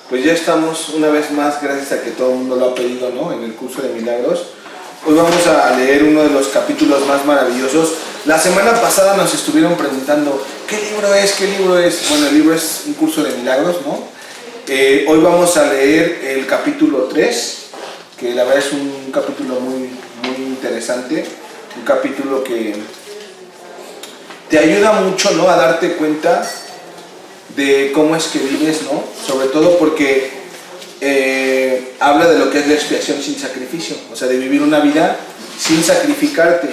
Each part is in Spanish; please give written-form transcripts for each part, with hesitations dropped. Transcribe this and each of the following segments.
Pues ya estamos una vez más, gracias a que todo el mundo lo ha pedido, ¿no?, en el curso de milagros. Hoy vamos a leer uno de los capítulos más maravillosos. La semana pasada nos estuvieron preguntando, ¿qué libro es? ¿Qué libro es? Bueno, el libro es un curso de milagros, ¿no? Hoy vamos a leer el capítulo 3, que la verdad es un capítulo muy interesante, un capítulo que te ayuda mucho, ¿no?, a darte cuenta de cómo es que vives, ¿no? Sobre todo porque habla de lo que es la expiación sin sacrificio, o sea, de vivir una vida sin sacrificarte,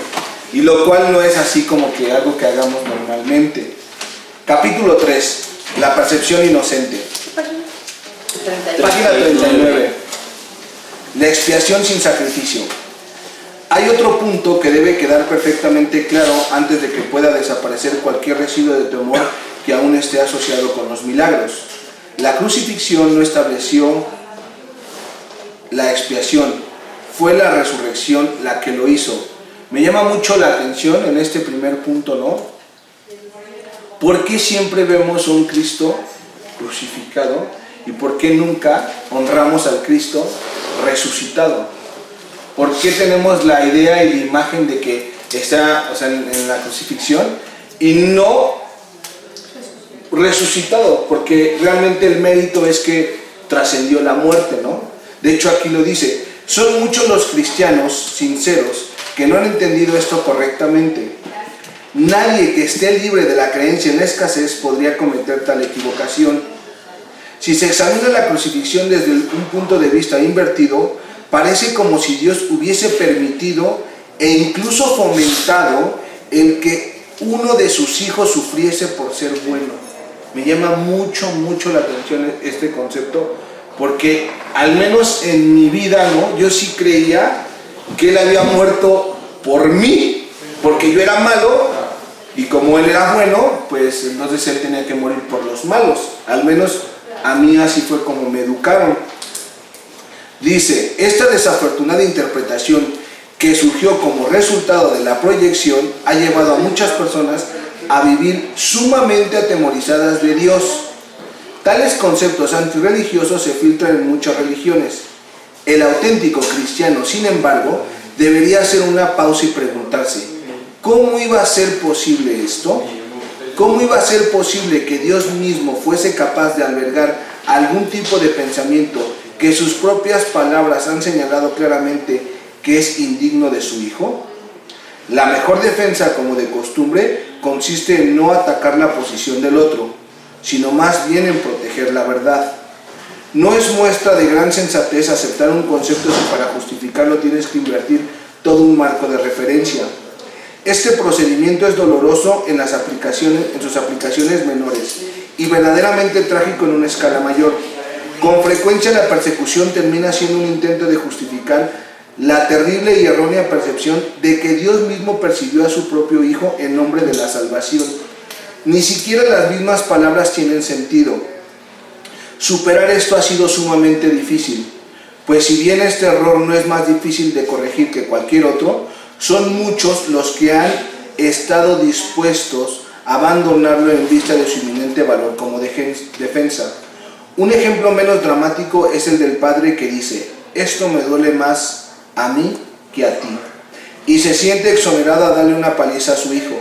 y lo cual no es así como que algo que hagamos normalmente. Capítulo 3, la percepción inocente. Página 39. La expiación sin sacrificio. Hay otro punto que debe quedar perfectamente claro antes de que pueda desaparecer cualquier residuo de temor que aún esté asociado con los milagros. La crucifixión no estableció la expiación, fue la resurrección la que lo hizo. Me llama mucho la atención en este primer punto, ¿no? ¿Por qué siempre vemos a un Cristo crucificado y por qué nunca honramos al Cristo resucitado? ¿Por qué tenemos la idea y la imagen de que está, o sea, en la crucifixión y no resucitado? Porque realmente el mérito es que trascendió la muerte, ¿no? De hecho, aquí lo dice, son muchos los cristianos sinceros que no han entendido esto correctamente. Nadie que esté libre de la creencia en la escasez podría cometer tal equivocación. Si se examina la crucifixión desde un punto de vista invertido, parece como si Dios hubiese permitido e incluso fomentado el que uno de sus hijos sufriese por ser bueno. Me llama mucho la atención este concepto, porque al menos en mi vida, ¿no?, yo sí creía que Él había muerto por mí, porque yo era malo, y como Él era bueno, pues entonces Él tenía que morir por los malos. Al menos a mí así fue como me educaron. Dice, esta desafortunada interpretación que surgió como resultado de la proyección ha llevado a muchas personas a vivir sumamente atemorizadas de Dios. Tales conceptos antirreligiosos se filtran en muchas religiones. El auténtico cristiano, sin embargo, debería hacer una pausa y preguntarse, ¿cómo iba a ser posible esto? ¿Cómo iba a ser posible que Dios mismo fuese capaz de albergar algún tipo de pensamiento que sus propias palabras han señalado claramente que es indigno de su Hijo? La mejor defensa, como de costumbre, consiste en no atacar la posición del otro, sino más bien en proteger la verdad. No es muestra de gran sensatez aceptar un concepto si para justificarlo tienes que invertir todo un marco de referencia. Este procedimiento es doloroso en sus aplicaciones menores y verdaderamente trágico en una escala mayor. Con frecuencia la persecución termina siendo un intento de justificar la terrible y errónea percepción de que Dios mismo persiguió a su propio Hijo en nombre de la salvación. Ni siquiera las mismas palabras tienen sentido. Superar esto ha sido sumamente difícil, pues si bien este error no es más difícil de corregir que cualquier otro, son muchos los que han estado dispuestos a abandonarlo en vista de su inminente valor como defensa. Un ejemplo menos dramático es el del padre que dice, esto me duele más a mí que a ti, y se siente exonerado a darle una paliza a su hijo.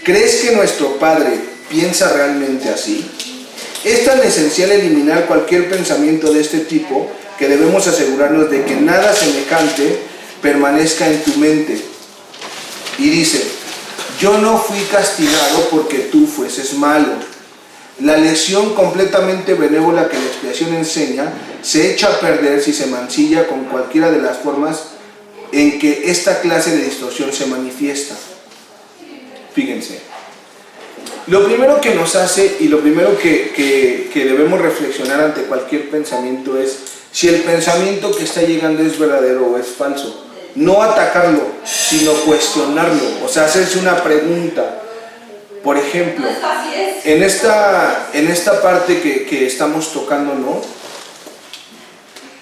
¿Crees que nuestro Padre piensa realmente así? Es tan esencial eliminar cualquier pensamiento de este tipo que debemos asegurarnos de que nada semejante permanezca en tu mente. Y dice, yo no fui castigado porque tú fueses malo. La lección completamente benévola que la expiación enseña se echa a perder si se mancilla con cualquiera de las formas en que esta clase de distorsión se manifiesta. Fíjense, lo primero que nos hace y lo primero que debemos reflexionar ante cualquier pensamiento es si el pensamiento que está llegando es verdadero o es falso. No atacarlo, sino cuestionarlo, o sea, hacerse una pregunta. Por ejemplo, en esta parte que estamos tocando, ¿no?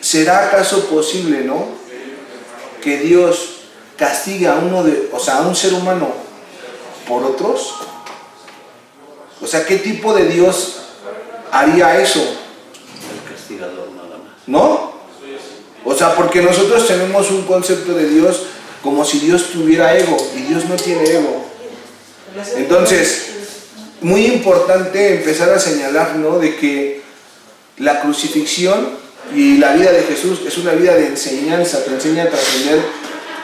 ¿será acaso posible, no? Que Dios castigue a a un ser humano por otros. O sea, ¿qué tipo de Dios haría eso? El castigador nada más. ¿No? O sea, porque nosotros tenemos un concepto de Dios como si Dios tuviera ego, y Dios no tiene ego. Entonces, muy importante empezar a señalar, ¿no?, de que la crucifixión y la vida de Jesús es una vida de enseñanza, te enseña a trascender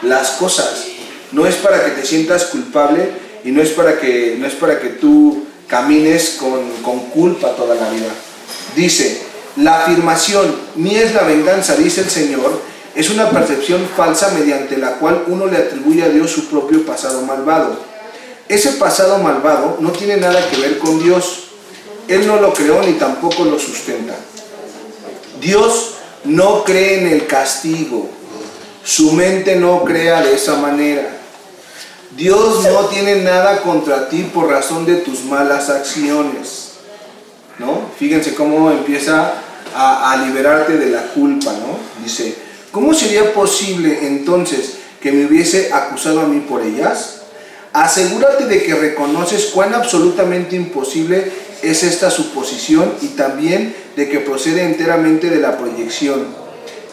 las cosas. No es para que te sientas culpable y no es para que tú camines con culpa toda la vida. Dice, la afirmación, mía es la venganza, dice el Señor, es una percepción falsa mediante la cual uno le atribuye a Dios su propio pasado malvado. Ese pasado malvado no tiene nada que ver con Dios. Él no lo creó ni tampoco lo sustenta. Dios no cree en el castigo. Su mente no crea de esa manera. Dios no tiene nada contra ti por razón de tus malas acciones, ¿no? Fíjense cómo empieza a liberarte de la culpa, ¿no? Dice, ¿cómo sería posible entonces que me hubiese acusado a mí por ellas? Asegúrate de que reconoces cuán absolutamente imposible es esta suposición y también de que procede enteramente de la proyección.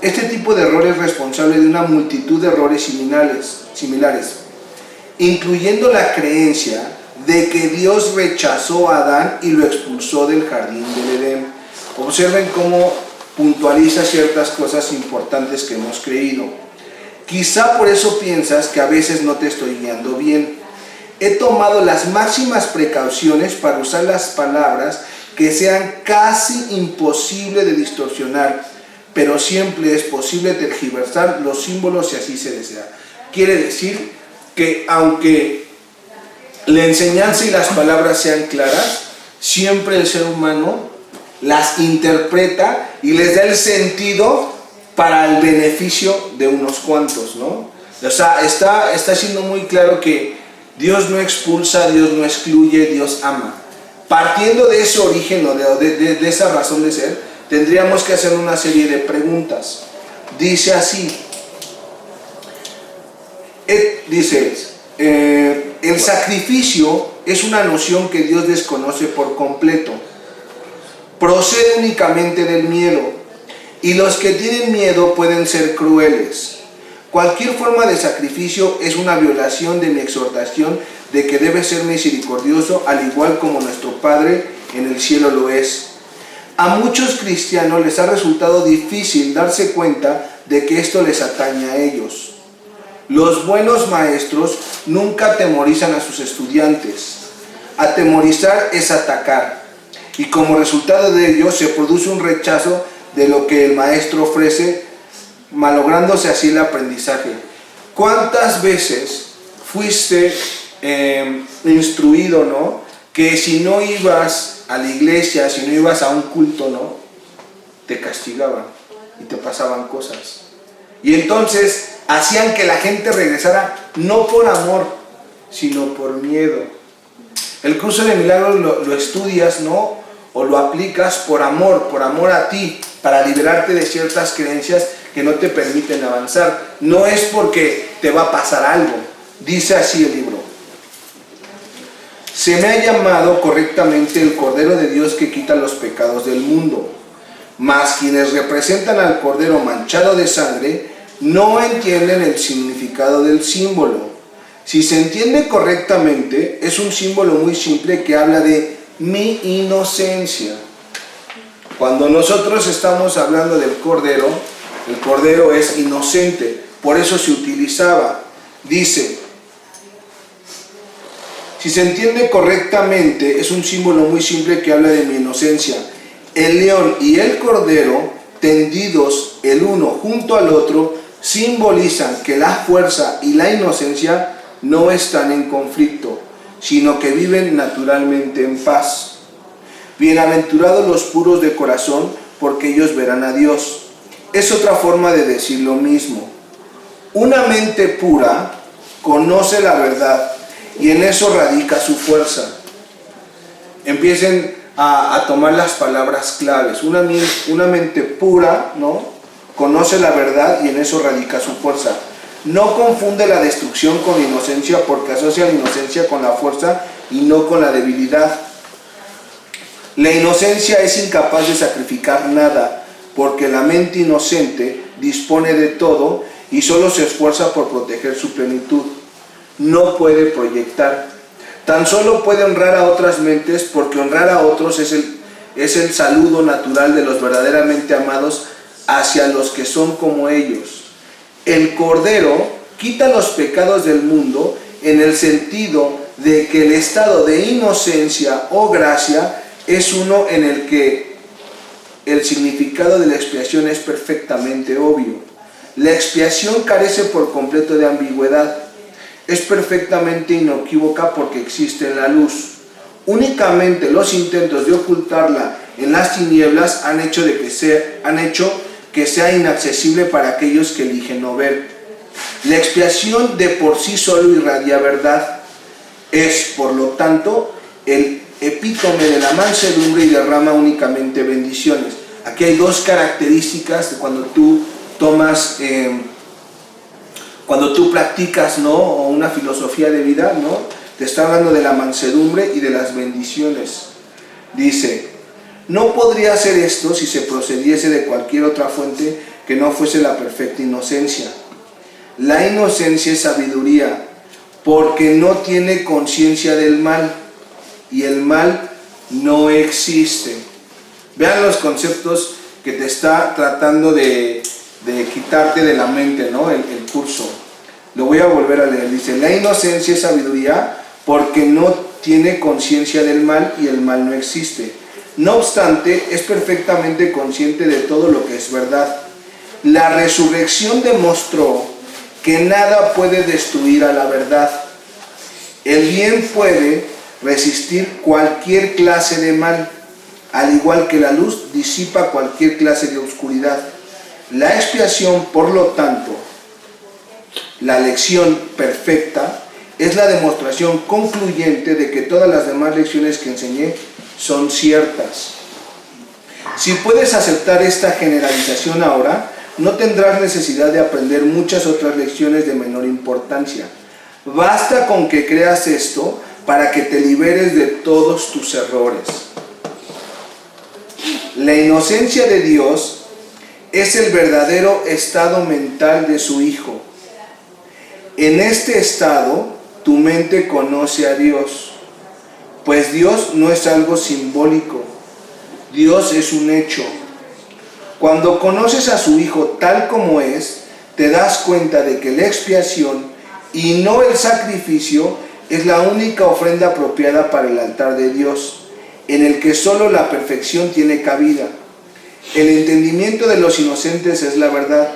Este tipo de error es responsable de una multitud de errores similares, incluyendo la creencia de que Dios rechazó a Adán y lo expulsó del jardín del Edén. Observen cómo puntualiza ciertas cosas importantes que hemos creído. Quizá por eso piensas que a veces no te estoy guiando bien. He tomado las máximas precauciones para usar las palabras que sean casi imposible de distorsionar, pero siempre es posible tergiversar los símbolos si así se desea. Quiere decir que aunque la enseñanza y las palabras sean claras, siempre el ser humano las interpreta y les da el sentido para el beneficio de unos cuantos, ¿no? O sea, está siendo muy claro que Dios no expulsa, Dios no excluye, Dios ama. Partiendo de ese origen o de esa razón de ser, tendríamos que hacer una serie de preguntas. Dice así, el sacrificio es una noción que Dios desconoce por completo. Procede únicamente del miedo, y los que tienen miedo pueden ser crueles. Cualquier forma de sacrificio es una violación de mi exhortación de que debe ser misericordioso, al igual como nuestro Padre en el cielo lo es. A muchos cristianos les ha resultado difícil darse cuenta de que esto les atañe a ellos. Los buenos maestros nunca atemorizan a sus estudiantes. Atemorizar es atacar, y como resultado de ello se produce un rechazo de lo que el maestro ofrece, malográndose así el aprendizaje. ¿Cuántas veces fuiste instruido, ¿no?, que si no ibas a la iglesia, si no ibas a un culto, ¿no?, te castigaban y te pasaban cosas? Y entonces hacían que la gente regresara no por amor, sino por miedo. El curso de milagros lo estudias, ¿no?, o lo aplicas por amor a ti, para liberarte de ciertas creencias que no te permiten avanzar. No es porque te va a pasar algo. Dice así el libro: se me ha llamado correctamente el Cordero de Dios que quita los pecados del mundo, mas quienes representan al Cordero manchado de sangre no entienden el significado del símbolo. Si se entiende correctamente, es un símbolo muy simple que habla de mi inocencia. Cuando nosotros estamos hablando del Cordero, el Cordero es inocente, por eso se utilizaba. Dice, si se entiende correctamente, es un símbolo muy simple que habla de mi inocencia. El león y el cordero, tendidos el uno junto al otro, simbolizan que la fuerza y la inocencia no están en conflicto, sino que viven naturalmente en paz. Bienaventurados los puros de corazón, porque ellos verán a Dios. Es otra forma de decir lo mismo. Una mente pura conoce la verdad y en eso radica su fuerza. Empiecen a tomar las palabras claves. Una mente pura, ¿no?, conoce la verdad y en eso radica su fuerza. No confunde la destrucción con la inocencia, porque asocia la inocencia con la fuerza y no con la debilidad. La inocencia es incapaz de sacrificar nada, porque la mente inocente dispone de todo y solo se esfuerza por proteger su plenitud. No puede proyectar. Tan solo puede honrar a otras mentes, porque honrar a otros es el saludo natural de los verdaderamente amados hacia los que son como ellos. El Cordero quita los pecados del mundo en el sentido de que el estado de inocencia o gracia es uno en el que el significado de la expiación es perfectamente obvio. La expiación carece por completo de ambigüedad. Es perfectamente inequívoca porque existe en la luz. Únicamente los intentos de ocultarla en las tinieblas han hecho que sea inaccesible para aquellos que eligen no ver. La expiación de por sí solo irradia verdad. Es, por lo tanto, el epítome de la mansedumbre y derrama únicamente bendiciones. Aquí hay dos características de cuando tú tomas, cuando tú practicas, ¿no?, o una filosofía de vida, ¿no?, te está hablando de la mansedumbre y de las bendiciones. Dice: no podría hacer esto si se procediese de cualquier otra fuente que no fuese la perfecta inocencia. La inocencia es sabiduría, porque no tiene conciencia del mal, y el mal no existe. Vean los conceptos que te está tratando de quitarte de la mente, ¿no?, el curso. Lo voy a volver a leer. Dice: la inocencia es sabiduría, porque no tiene conciencia del mal, y el mal no existe. No obstante, es perfectamente consciente de todo lo que es verdad. La resurrección demostró que nada puede destruir a la verdad. El bien puede resistir cualquier clase de mal, al igual que la luz disipa cualquier clase de oscuridad. La expiación, por lo tanto, la lección perfecta, es la demostración concluyente de que todas las demás lecciones que enseñé son ciertas. Si puedes aceptar esta generalización ahora, no tendrás necesidad de aprender muchas otras lecciones de menor importancia. Basta con que creas esto para que te liberes de todos tus errores. La inocencia de Dios es el verdadero estado mental de su Hijo. En este estado, tu mente conoce a Dios. Pues Dios no es algo simbólico, Dios es un hecho. Cuando conoces a su Hijo tal como es, te das cuenta de que la expiación y no el sacrificio es la única ofrenda apropiada para el altar de Dios, en el que solo la perfección tiene cabida. El entendimiento de los inocentes es la verdad.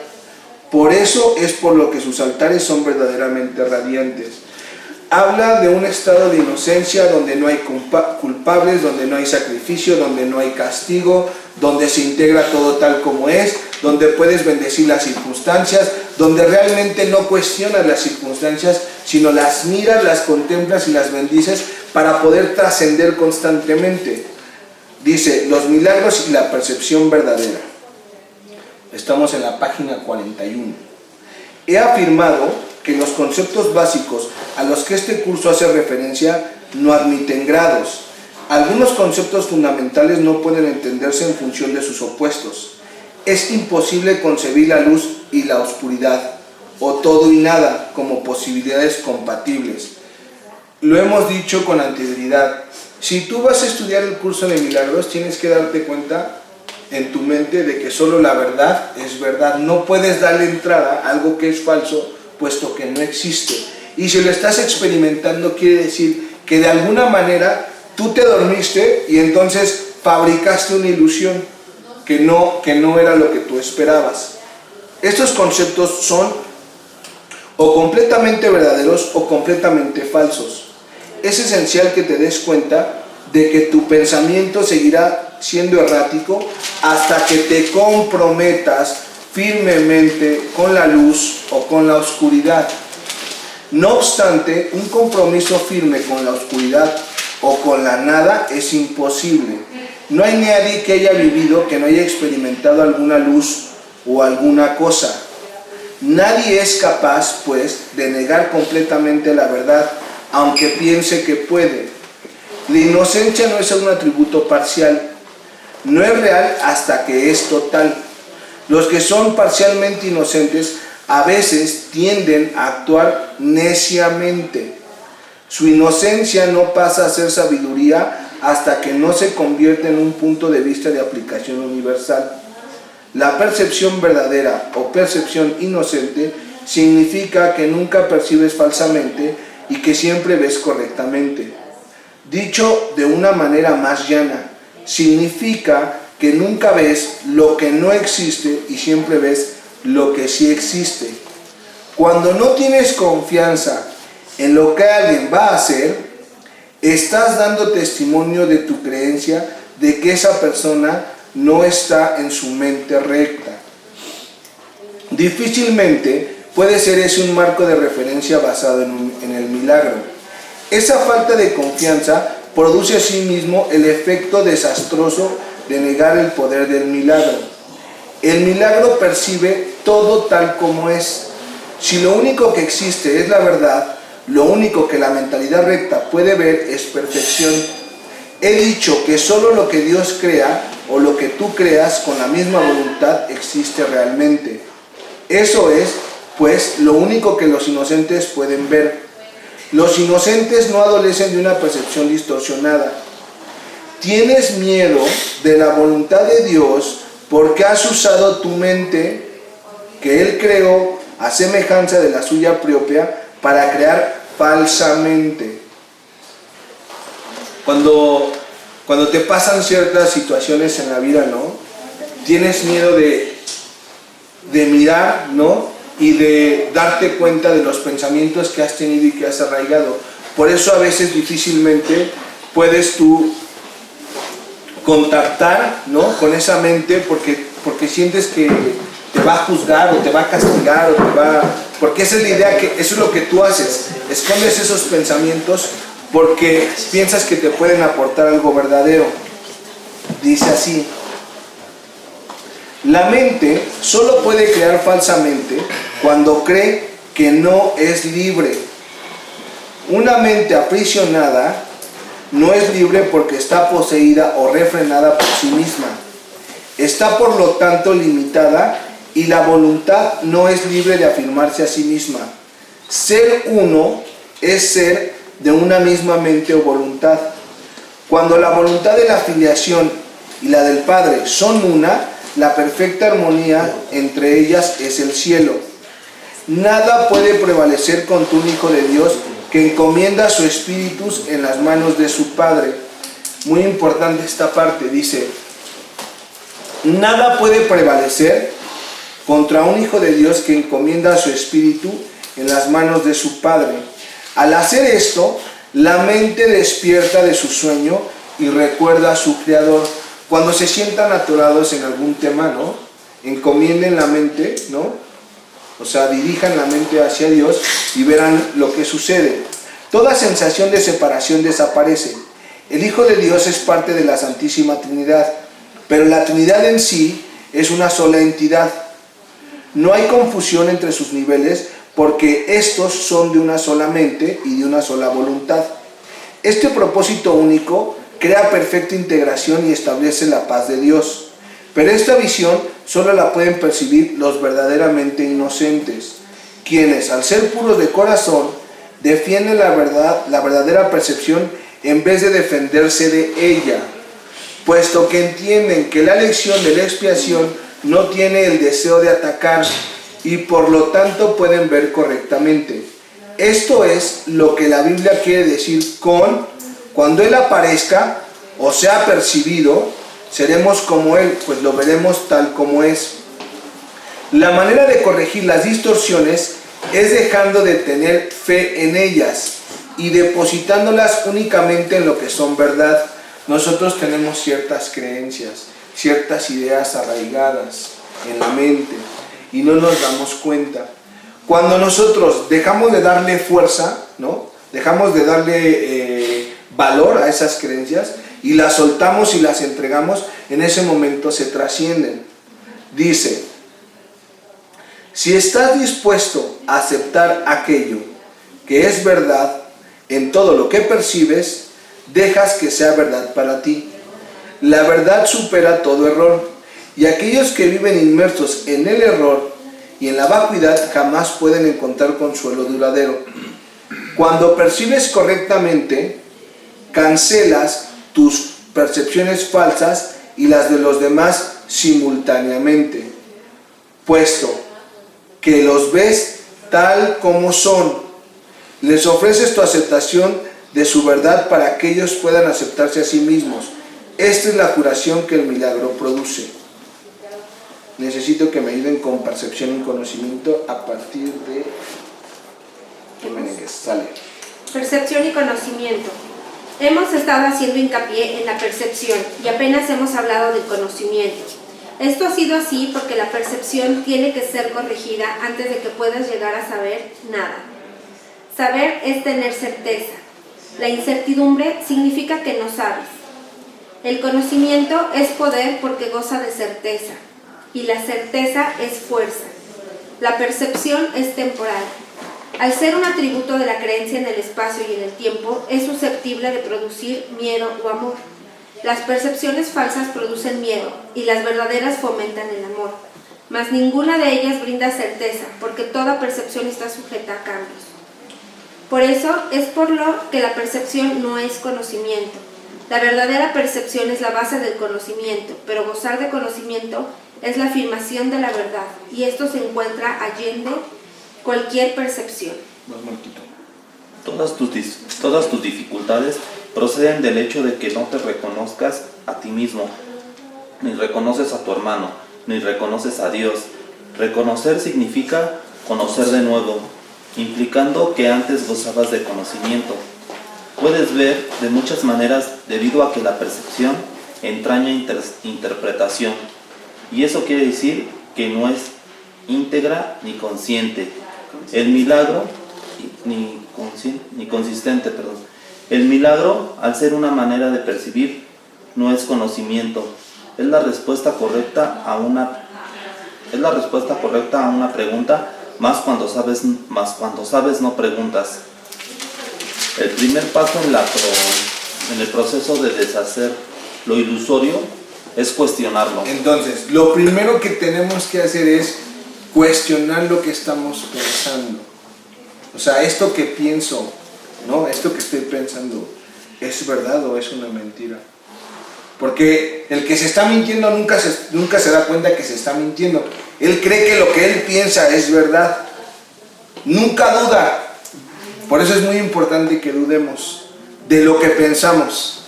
Por eso es por lo que sus altares son verdaderamente radiantes. Habla de un estado de inocencia donde no hay culpables, donde no hay sacrificio, donde no hay castigo, donde se integra todo tal como es, donde puedes bendecir las circunstancias, donde realmente no cuestionas las circunstancias, sino las miras, las contemplas y las bendices para poder trascender constantemente. Dice: los milagros y la percepción verdadera. Estamos en la página 41. He afirmado que los conceptos básicos a los que este curso hace referencia no admiten grados. Algunos conceptos fundamentales no pueden entenderse en función de sus opuestos. Es imposible concebir la luz y la oscuridad, o todo y nada, como posibilidades compatibles. Lo hemos dicho con anterioridad. Si tú vas a estudiar el curso de milagros, tienes que darte cuenta en tu mente de que solo la verdad es verdad. No puedes darle entrada a algo que es falso, puesto que no existe. Y si lo estás experimentando, quiere decir que de alguna manera tú te dormiste y entonces fabricaste una ilusión que no era lo que tú esperabas. Estos conceptos son o completamente verdaderos o completamente falsos. Es esencial que te des cuenta de que tu pensamiento seguirá siendo errático hasta que te comprometas firmemente con la luz o con la oscuridad. No obstante, un compromiso firme con la oscuridad o con la nada es imposible. No hay nadie que haya vivido que no haya experimentado alguna luz o alguna cosa. Nadie es capaz, pues, de negar completamente la verdad, aunque piense que puede. La inocencia no es un atributo parcial, no es real hasta que es total. Los que son parcialmente inocentes a veces tienden a actuar neciamente. Su inocencia no pasa a ser sabiduría hasta que no se convierte en un punto de vista de aplicación universal. La percepción verdadera o percepción inocente significa que nunca percibes falsamente y que siempre ves correctamente. Dicho de una manera más llana, significa que nunca ves lo que no existe y siempre ves lo que sí existe. Cuando no tienes confianza en lo que alguien va a hacer, estás dando testimonio de tu creencia de que esa persona no está en su mente recta. Difícilmente puede ser ese un marco de referencia basado en el milagro. Esa falta de confianza produce asimismo el efecto desastroso de negar el poder del milagro. El milagro percibe todo tal como es. Si lo único que existe es la verdad, lo único que la mentalidad recta puede ver es perfección. He dicho que solo lo que Dios crea o lo que tú creas con la misma voluntad existe realmente. Eso es, pues, lo único que los inocentes pueden ver. Los inocentes no adolecen de una percepción distorsionada. Tienes miedo de la voluntad de Dios porque has usado tu mente, que Él creó a semejanza de la suya propia, para crear falsamente. Cuando te pasan ciertas situaciones en la vida, ¿no? Tienes miedo de mirar, ¿no? Y de darte cuenta de los pensamientos que has tenido y que has arraigado. Por eso a veces difícilmente puedes tú contactar, ¿no?, con esa mente porque sientes que te va a juzgar o te va a castigar porque esa es la idea, que eso es lo que tú haces, escondes esos pensamientos porque piensas que te pueden aportar algo verdadero. Dice así: la mente solo puede crear falsamente cuando cree que no es libre. Una mente aprisionada no es libre porque está poseída o refrenada por sí misma. Está por lo tanto limitada y la voluntad no es libre de afirmarse a sí misma. Ser uno es ser de una misma mente o voluntad. Cuando la voluntad de la filiación y la del Padre son una, la perfecta armonía entre ellas es el cielo. Nada puede prevalecer contra un hijo de Dios que encomienda su espíritu en las manos de su Padre. Muy importante esta parte, dice: nada puede prevalecer contra un hijo de Dios que encomienda su espíritu en las manos de su Padre. Al hacer esto, la mente despierta de su sueño y recuerda a su Creador. Cuando se sientan atorados en algún tema, ¿no?, encomienden la mente, ¿no?, o sea, dirijan la mente hacia Dios y verán lo que sucede. Toda sensación de separación desaparece. El Hijo de Dios es parte de la Santísima Trinidad, pero la Trinidad en sí es una sola entidad. No hay confusión entre sus niveles porque estos son de una sola mente y de una sola voluntad. Este propósito único crea perfecta integración y establece la paz de Dios. Pero esta visión solo la pueden percibir los verdaderamente inocentes, quienes, al ser puros de corazón, defienden la verdad, la verdadera percepción, en vez de defenderse de ella, puesto que entienden que la lección de la expiación no tiene el deseo de atacar y por lo tanto pueden ver correctamente. Esto es lo que la Biblia quiere decir con: cuando Él aparezca o sea percibido, seremos como Él, pues lo veremos tal como es. La manera de corregir las distorsiones es dejando de tener fe en ellas y depositándolas únicamente en lo que son verdad. Nosotros tenemos ciertas creencias, ciertas ideas arraigadas en la mente y no nos damos cuenta. Cuando nosotros dejamos de darle fuerza, ¿no?, dejamos de darle valor a esas creencias y las soltamos y las entregamos, en ese momento se trascienden. Dice: Si estás dispuesto a aceptar aquello que es verdad en todo lo que percibes, dejas que sea verdad para ti. La verdad supera todo error, y aquellos que viven inmersos en el error y en la vacuidad jamás pueden encontrar consuelo duradero. Cuando percibes correctamente, cancelas tus percepciones falsas y las de los demás simultáneamente, puesto que los ves tal como son. Les ofreces tu aceptación de su verdad para que ellos puedan aceptarse a sí mismos. Esta es la curación que el milagro produce. Necesito que me ayuden con percepción y conocimiento a partir de... ¿Qué Menegues? Sale. Percepción y conocimiento. Hemos estado haciendo hincapié en la percepción y apenas hemos hablado del conocimiento. Esto ha sido así porque la percepción tiene que ser corregida antes de que puedas llegar a saber nada. Saber es tener certeza. La incertidumbre significa que no sabes. El conocimiento es poder porque goza de certeza, y la certeza es fuerza. La percepción es temporal. Al ser un atributo de la creencia en el espacio y en el tiempo, es susceptible de producir miedo o amor. Las percepciones falsas producen miedo y las verdaderas fomentan el amor, mas ninguna de ellas brinda certeza, porque toda percepción está sujeta a cambios. Por eso es por lo que la percepción no es conocimiento. La verdadera percepción es la base del conocimiento, pero gozar de conocimiento es la afirmación de la verdad, y esto se encuentra allende cualquier percepción. Todas tus dificultades proceden del hecho de que no te reconozcas a ti mismo, ni reconoces a tu hermano, ni reconoces a Dios. Reconocer significa conocer de nuevo, implicando que antes gozabas de conocimiento. Puedes ver de muchas maneras debido a que la percepción entraña interpretación, y eso quiere decir que no es íntegra ni consciente. El milagro, ni consistente. El milagro, al ser una manera de percibir, no es conocimiento. Es la respuesta correcta a una pregunta, más cuando sabes no preguntas. El primer paso en el proceso de deshacer lo ilusorio es cuestionarlo. Entonces, lo primero que tenemos que hacer es cuestionar lo que estamos pensando. O sea, esto que pienso, ¿no? Esto que estoy pensando, ¿es verdad o es una mentira? Porque el que se está mintiendo nunca se da cuenta que se está mintiendo. Él cree que lo que él piensa es verdad. Nunca duda. Por eso es muy importante que dudemos de lo que pensamos.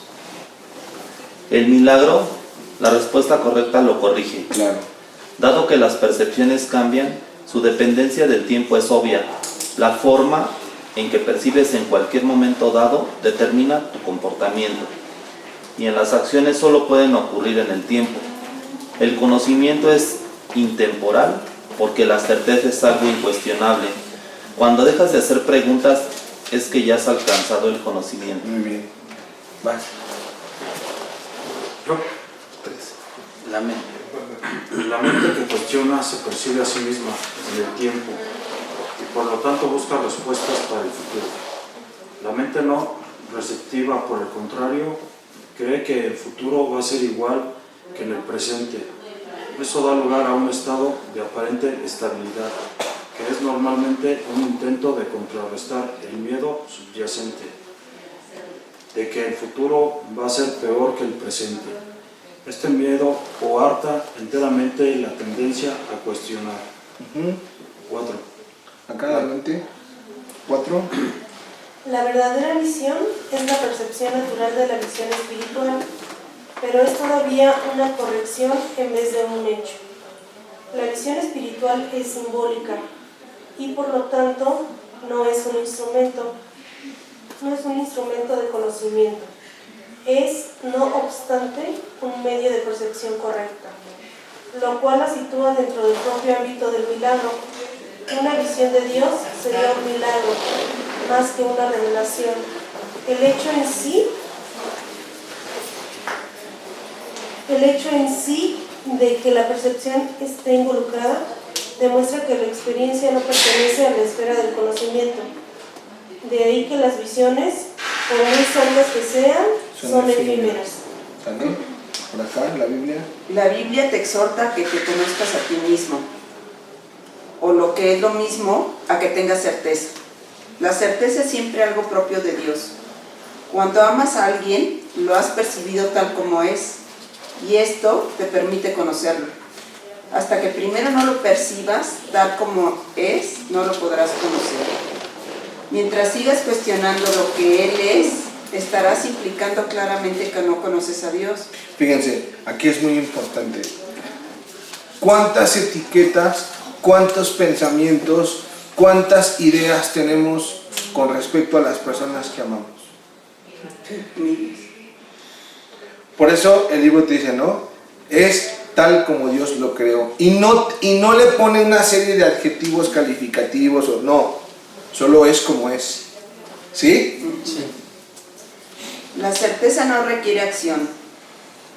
El milagro, la respuesta correcta lo corrige. Claro. Dado que las percepciones cambian, su dependencia del tiempo es obvia. La forma en que percibes en cualquier momento dado determina tu comportamiento, y en las acciones solo pueden ocurrir en el tiempo. El conocimiento es intemporal porque la certeza es algo incuestionable. Cuando dejas de hacer preguntas es que ya has alcanzado el conocimiento. Muy bien. Vas. La mente. La mente que cuestiona se percibe a sí misma en el tiempo y por lo tanto busca respuestas para el futuro. La mente no receptiva, por el contrario, cree que el futuro va a ser igual que en el presente. Eso da lugar a un estado de aparente estabilidad, que es normalmente un intento de contrarrestar el miedo subyacente de que el futuro va a ser peor que el presente. Este miedo coarta enteramente la tendencia a cuestionar. 4. Acá adelante. 4. La verdadera visión es la percepción natural de la visión espiritual, pero es todavía una corrección en vez de un hecho. La visión espiritual es simbólica y por lo tanto no es un instrumento de conocimiento. Es, no obstante, un medio de percepción correcta, lo cual la sitúa dentro del propio ámbito del milagro. Una visión de Dios sería un milagro, más que una revelación. El hecho en sí de que la percepción esté involucrada demuestra que la experiencia no pertenece a la esfera del conocimiento. De ahí que las visiones, por muy santas que sean, son efímeras. ¿Sale? Por acá, la Biblia. La Biblia te exhorta a que te conozcas a ti mismo, o lo que es lo mismo, a que tengas certeza. La certeza es siempre algo propio de Dios. Cuando amas a alguien, lo has percibido tal como es, y esto te permite conocerlo. Hasta que primero no lo percibas tal como es, no lo podrás conocer. Mientras sigas cuestionando lo que Él es, estarás implicando claramente que no conoces a Dios. Fíjense, aquí es muy importante. ¿Cuántas etiquetas, cuántos pensamientos, cuántas ideas tenemos con respecto a las personas que amamos? Por eso el libro te dice, ¿no? Es tal como Dios lo creó. Y no le pone una serie de adjetivos calificativos, o no. Solo es como es. ¿Sí? Sí. La certeza no requiere acción.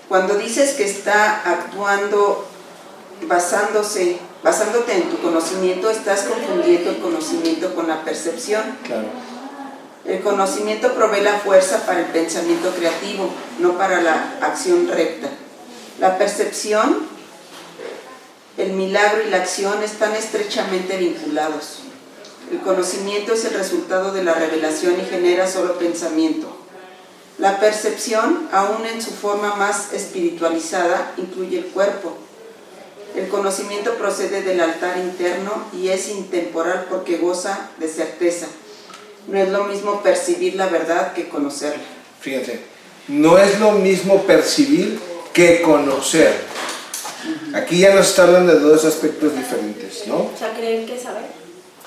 Cuando dices que está actuando basándote en tu conocimiento, estás confundiendo el conocimiento con la percepción. Claro. El conocimiento provee la fuerza para el pensamiento creativo, no para la acción recta. La percepción, el milagro y la acción están estrechamente vinculados. El conocimiento es el resultado de la revelación y genera solo pensamiento. La percepción, aún en su forma más espiritualizada, incluye el cuerpo. El conocimiento procede del altar interno y es intemporal porque goza de certeza. No es lo mismo percibir la verdad que conocerla. Fíjense, no es lo mismo percibir que conocer. Aquí ya nos está hablando de dos aspectos diferentes, ¿no? O sea, creer que saber.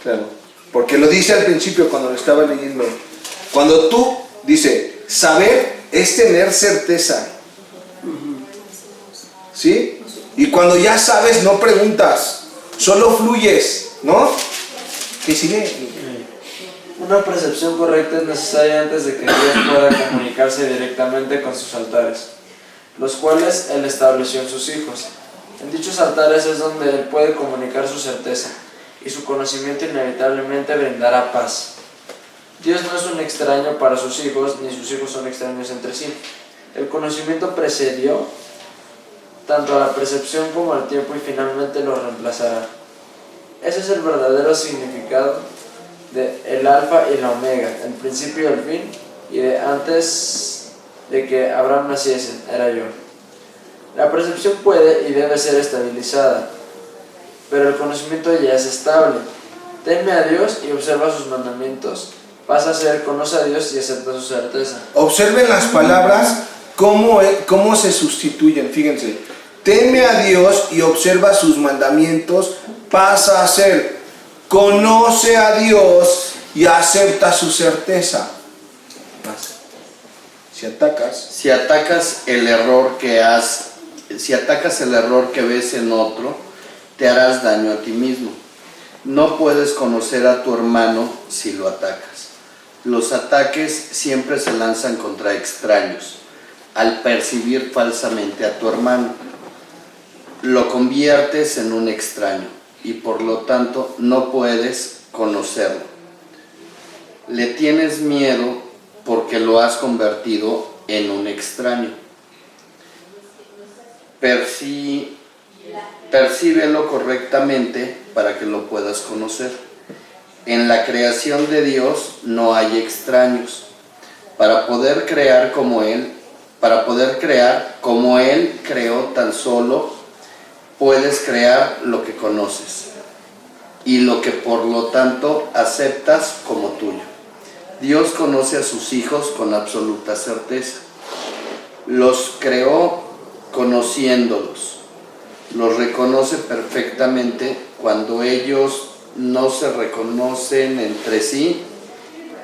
Claro, porque lo dice al principio cuando lo estaba leyendo. Cuando tú, dice, saber es tener certeza. ¿Sí? Y cuando ya sabes, no preguntas, solo fluyes, ¿no? ¿Qué sigue? Una percepción correcta es necesaria antes de que Dios pueda comunicarse directamente con sus altares, los cuales Él estableció en sus hijos. En dichos altares es donde Él puede comunicar su certeza, y su conocimiento inevitablemente brindará paz. Dios no es un extraño para sus hijos, ni sus hijos son extraños entre sí. El conocimiento precedió tanto a la percepción como al tiempo y finalmente lo reemplazará. Ese es el verdadero significado de el alfa y la omega, el principio y el fin, y de antes de que Abraham naciese, era yo. La percepción puede y debe ser estabilizada, pero el conocimiento ya es estable. Teme a Dios y observa sus mandamientos, pasa a ser, conoce a Dios y acepta su certeza. Observen las palabras, cómo se sustituyen, fíjense. Teme a Dios y observa sus mandamientos, pasa a ser, conoce a Dios y acepta su certeza. Si atacas el error que ves en otro, te harás daño a ti mismo. No puedes conocer a tu hermano si lo atacas. Los ataques siempre se lanzan contra extraños. Al percibir falsamente a tu hermano, lo conviertes en un extraño y por lo tanto no puedes conocerlo. Le tienes miedo porque lo has convertido en un extraño. Percíbelo correctamente para que lo puedas conocer. En la creación de Dios no hay extraños. Para poder crear como Él creó, tan solo puedes crear lo que conoces y lo que por lo tanto aceptas como tuyo. Dios conoce a sus hijos con absoluta certeza. Los creó conociéndolos. Los reconoce perfectamente cuando ellos no se reconocen entre sí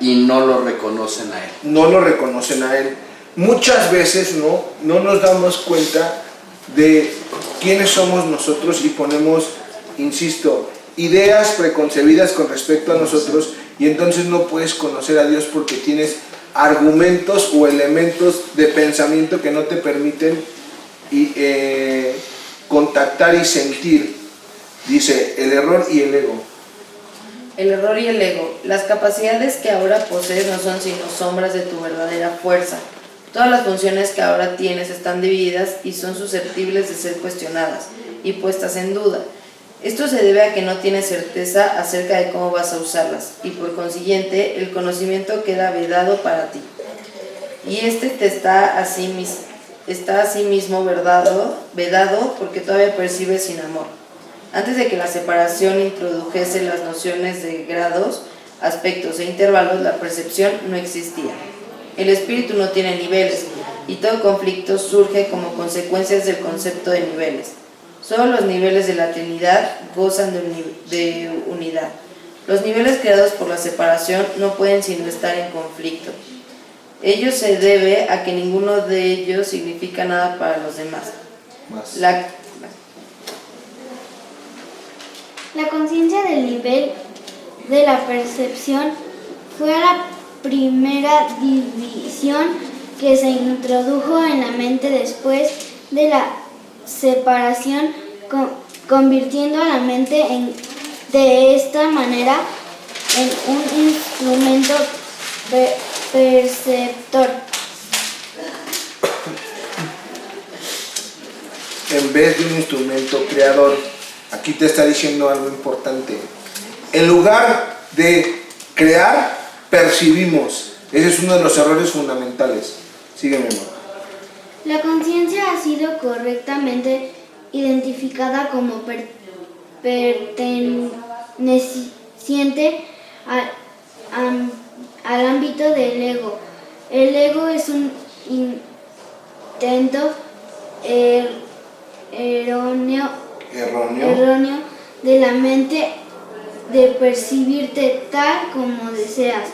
y no lo reconocen a Él. No lo reconocen a Él. Muchas veces no nos damos cuenta de quiénes somos nosotros y ponemos, insisto, ideas preconcebidas con respecto a nosotros, y entonces no puedes conocer a Dios porque tienes argumentos o elementos de pensamiento que no te permiten contactar y sentir Dice, el error y el ego. El error y el ego. Las capacidades que ahora posees no son sino sombras de tu verdadera fuerza. Todas las funciones que ahora tienes están divididas y son susceptibles de ser cuestionadas y puestas en duda. Esto se debe a que no tienes certeza acerca de cómo vas a usarlas y por consiguiente el conocimiento queda vedado para ti. Y este te está asimismo vedado porque todavía percibes sin amor. Antes de que la separación introdujese las nociones de grados, aspectos e intervalos, la percepción no existía. El espíritu no tiene niveles y todo conflicto surge como consecuencias del concepto de niveles. Solo los niveles de la Trinidad gozan de unidad. Los niveles creados por la separación no pueden sino estar en conflicto. Ello se debe a que ninguno de ellos significa nada para los demás. La conciencia del nivel de la percepción fue la primera división que se introdujo en la mente después de la separación, convirtiendo a la mente de esta manera en un instrumento perceptor. En vez de un instrumento creador. Aquí te está diciendo algo importante. En lugar de crear, percibimos. Ese es uno de los errores fundamentales. Sígueme, amor. La conciencia ha sido correctamente identificada como perteneciente al ámbito del ego. El ego es un intento erróneo de la mente de percibirte tal como deseas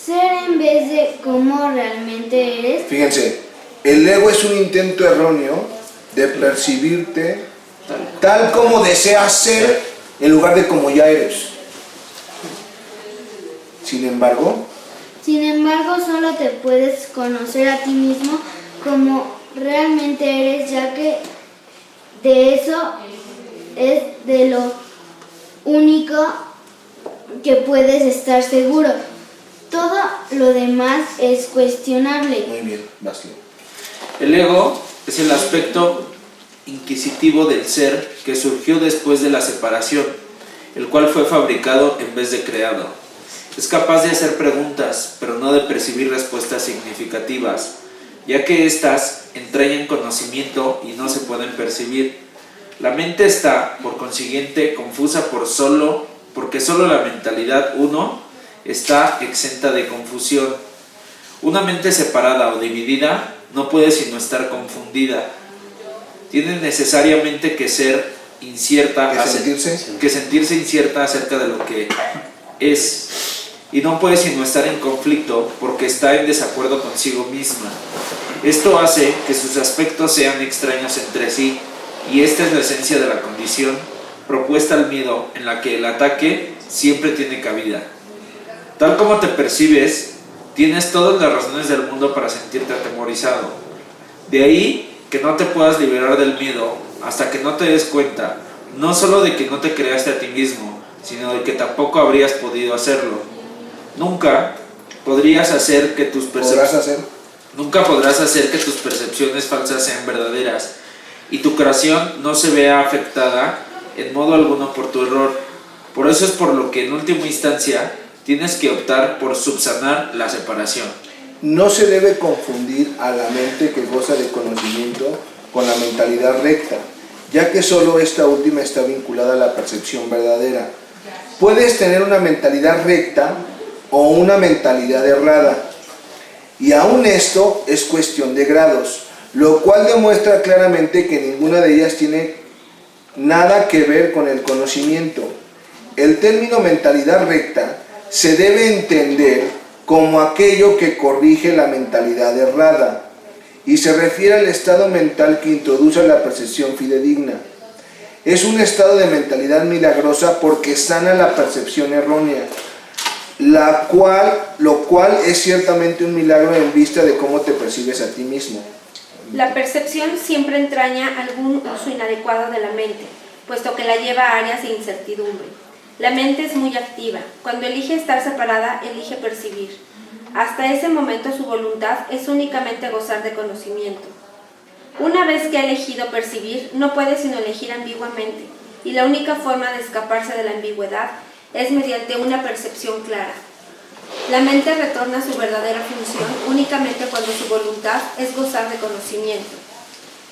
ser en vez de como realmente eres. Fíjense, el ego es un intento erróneo de percibirte tal como deseas ser en lugar de como ya eres. Sin embargo, solo te puedes conocer a ti mismo como realmente eres, ya que de eso es de lo único que puedes estar seguro. Todo lo demás es cuestionable. Muy bien, Basley. El ego es el aspecto inquisitivo del ser que surgió después de la separación, el cual fue fabricado en vez de creado. Es capaz de hacer preguntas, pero no de percibir respuestas significativas, ya que éstas entrañan conocimiento y no se pueden percibir. La mente está, por consiguiente, confusa porque solo la mentalidad uno está exenta de confusión. Una mente separada o dividida no puede sino estar confundida. Tiene necesariamente que ser incierta, que sentirse incierta acerca de lo que es, y no puede sino estar en conflicto porque está en desacuerdo consigo misma. Esto hace que sus aspectos sean extraños entre sí, y esta es la esencia de la condición propuesta al miedo, en la que el ataque siempre tiene cabida. Tal como te percibes, tienes todas las razones del mundo para sentirte atemorizado. De ahí que no te puedas liberar del miedo hasta que no te des cuenta, no solo de que no te creaste a ti mismo, sino de que tampoco habrías podido hacerlo. Nunca podrás hacer que tus percepciones falsas sean verdaderas, y tu creación no se vea afectada en modo alguno por tu error. Por eso es por lo que en última instancia tienes que optar por subsanar la separación. No se debe confundir a la mente que goza de conocimiento con la mentalidad recta, ya que solo esta última está vinculada a la percepción verdadera. Puedes tener una mentalidad recta o una mentalidad errada, y aún esto es cuestión de grados, lo cual demuestra claramente que ninguna de ellas tiene nada que ver con el conocimiento. El término mentalidad recta se debe entender como aquello que corrige la mentalidad errada, y se refiere al estado mental que introduce la percepción fidedigna. Es un estado de mentalidad milagrosa porque sana la percepción errónea, lo cual es ciertamente un milagro en vista de cómo te percibes a ti mismo. La percepción siempre entraña algún uso inadecuado de la mente, puesto que la lleva a áreas de incertidumbre. La mente es muy activa. Cuando elige estar separada, elige percibir. Hasta ese momento su voluntad es únicamente gozar de conocimiento. Una vez que ha elegido percibir, no puede sino elegir ambiguamente, y la única forma de escaparse de la ambigüedad es mediante una percepción clara. La mente retorna a su verdadera función únicamente cuando su voluntad es gozar de conocimiento.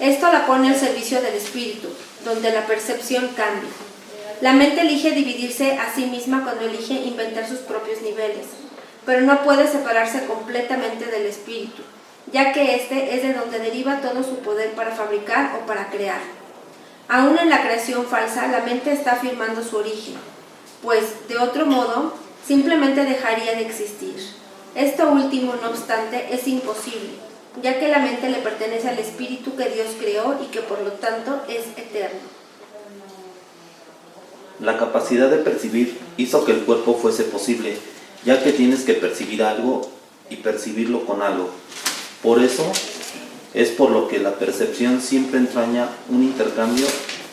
Esto la pone al servicio del espíritu, donde la percepción cambia. La mente elige dividirse a sí misma cuando elige inventar sus propios niveles, pero no puede separarse completamente del espíritu, ya que éste es de donde deriva todo su poder para fabricar o para crear. Aún en la creación falsa, la mente está afirmando su origen, pues, de otro modo, simplemente dejaría de existir. Esto último, no obstante, es imposible, ya que la mente le pertenece al espíritu que Dios creó y que por lo tanto es eterno. La capacidad de percibir hizo que el cuerpo fuese posible, ya que tienes que percibir algo y percibirlo con algo. Por eso es por lo que la percepción siempre entraña un intercambio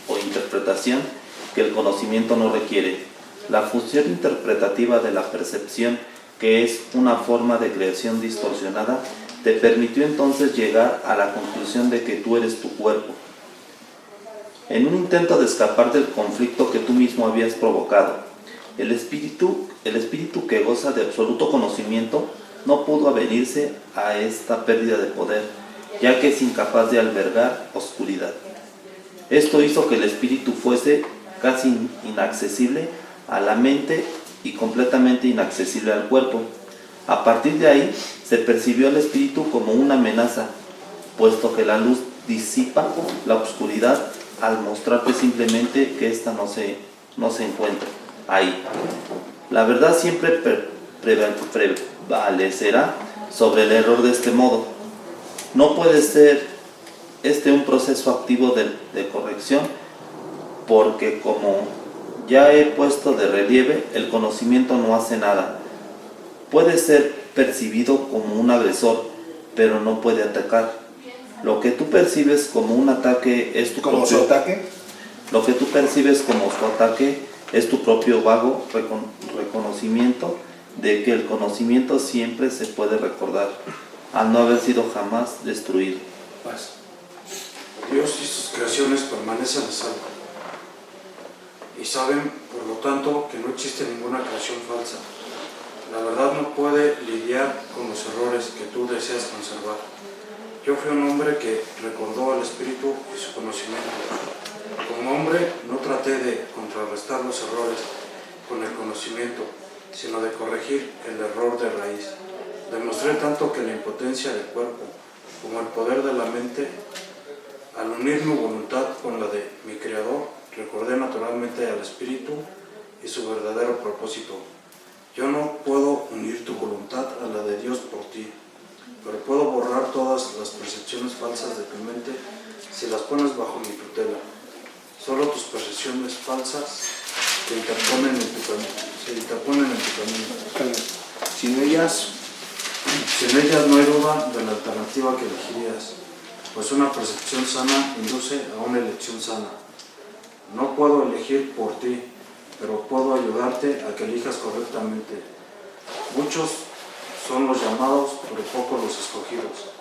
o interpretación que el conocimiento no requiere. La función interpretativa de la percepción, que es una forma de creación distorsionada, te permitió entonces llegar a la conclusión de que tú eres tu cuerpo. En un intento de escapar del conflicto que tú mismo habías provocado, el espíritu que goza de absoluto conocimiento no pudo avenirse a esta pérdida de poder, ya que es incapaz de albergar oscuridad. Esto hizo que el espíritu fuese casi inaccesible a la mente y completamente inaccesible al cuerpo. A partir de ahí se percibió al espíritu como una amenaza, puesto que la luz disipa la oscuridad al mostrarte simplemente que ésta no se encuentra ahí. La verdad siempre prevalecerá sobre el error de este modo. No puede ser un proceso activo de corrección, porque como ya he puesto de relieve, el conocimiento no hace nada. Puede ser percibido como un agresor, pero no puede atacar. Lo que tú percibes como un ataque es tu ¿Como su ataque? Lo que tú percibes como su ataque es tu propio vago reconocimiento de que el conocimiento siempre se puede recordar, al no haber sido jamás destruido. Dios y sus creaciones permanecen a salvo, y saben, por lo tanto, que no existe ninguna creación falsa. La verdad no puede lidiar con los errores que tú deseas conservar. Yo fui un hombre que recordó al espíritu y su conocimiento. Como hombre no traté de contrarrestar los errores con el conocimiento, sino de corregir el error de raíz. Demostré tanto que la impotencia del cuerpo como el poder de la mente, al unir mi voluntad con la de mi Creador, recordé naturalmente al espíritu y su verdadero propósito. Yo no puedo unir tu voluntad a la de Dios por ti, pero puedo borrar todas las percepciones falsas de tu mente si las pones bajo mi tutela. Solo tus percepciones falsas se interponen en tu camino. Sin ellas no hay duda de la alternativa que elegirías, pues una percepción sana induce a una elección sana. No puedo elegir por ti, pero puedo ayudarte a que elijas correctamente. Muchos son los llamados, pero pocos los escogidos.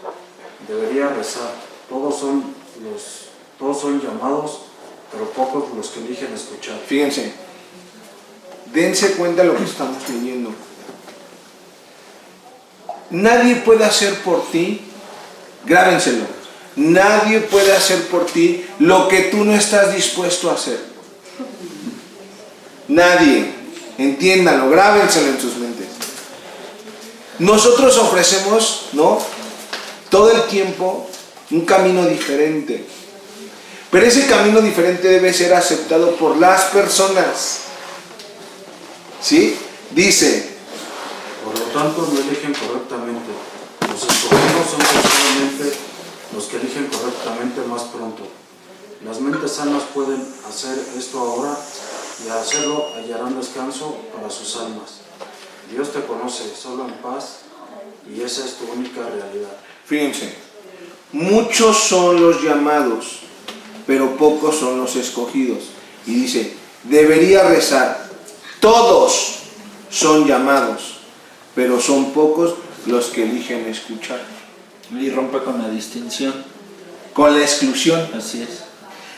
Debería rezar. Todos son llamados, pero pocos los que eligen escuchar. Fíjense, dense cuenta de lo que estamos leyendo. Nadie puede hacer por ti, grábenselo, nadie puede hacer por ti lo que tú no estás dispuesto a hacer. Nadie, entiéndanlo, grábenselo en sus mentes. Nosotros ofrecemos, ¿no?, todo el tiempo un camino diferente, pero ese camino diferente debe ser aceptado por las personas. ¿Sí? Dice: por lo tanto, no eligen correctamente. Los escogidos son precisamente los que eligen correctamente más pronto. Las mentes sanas pueden hacer esto ahora, y al hacerlo hallarán descanso para sus almas. Dios te conoce solo en paz, y esa es tu única realidad. Fíjense, muchos son los llamados, pero pocos son los escogidos. Y dice, debería rezar, todos son llamados, pero son pocos los que eligen escuchar. Y rompe con la distinción. Con la exclusión. Así es.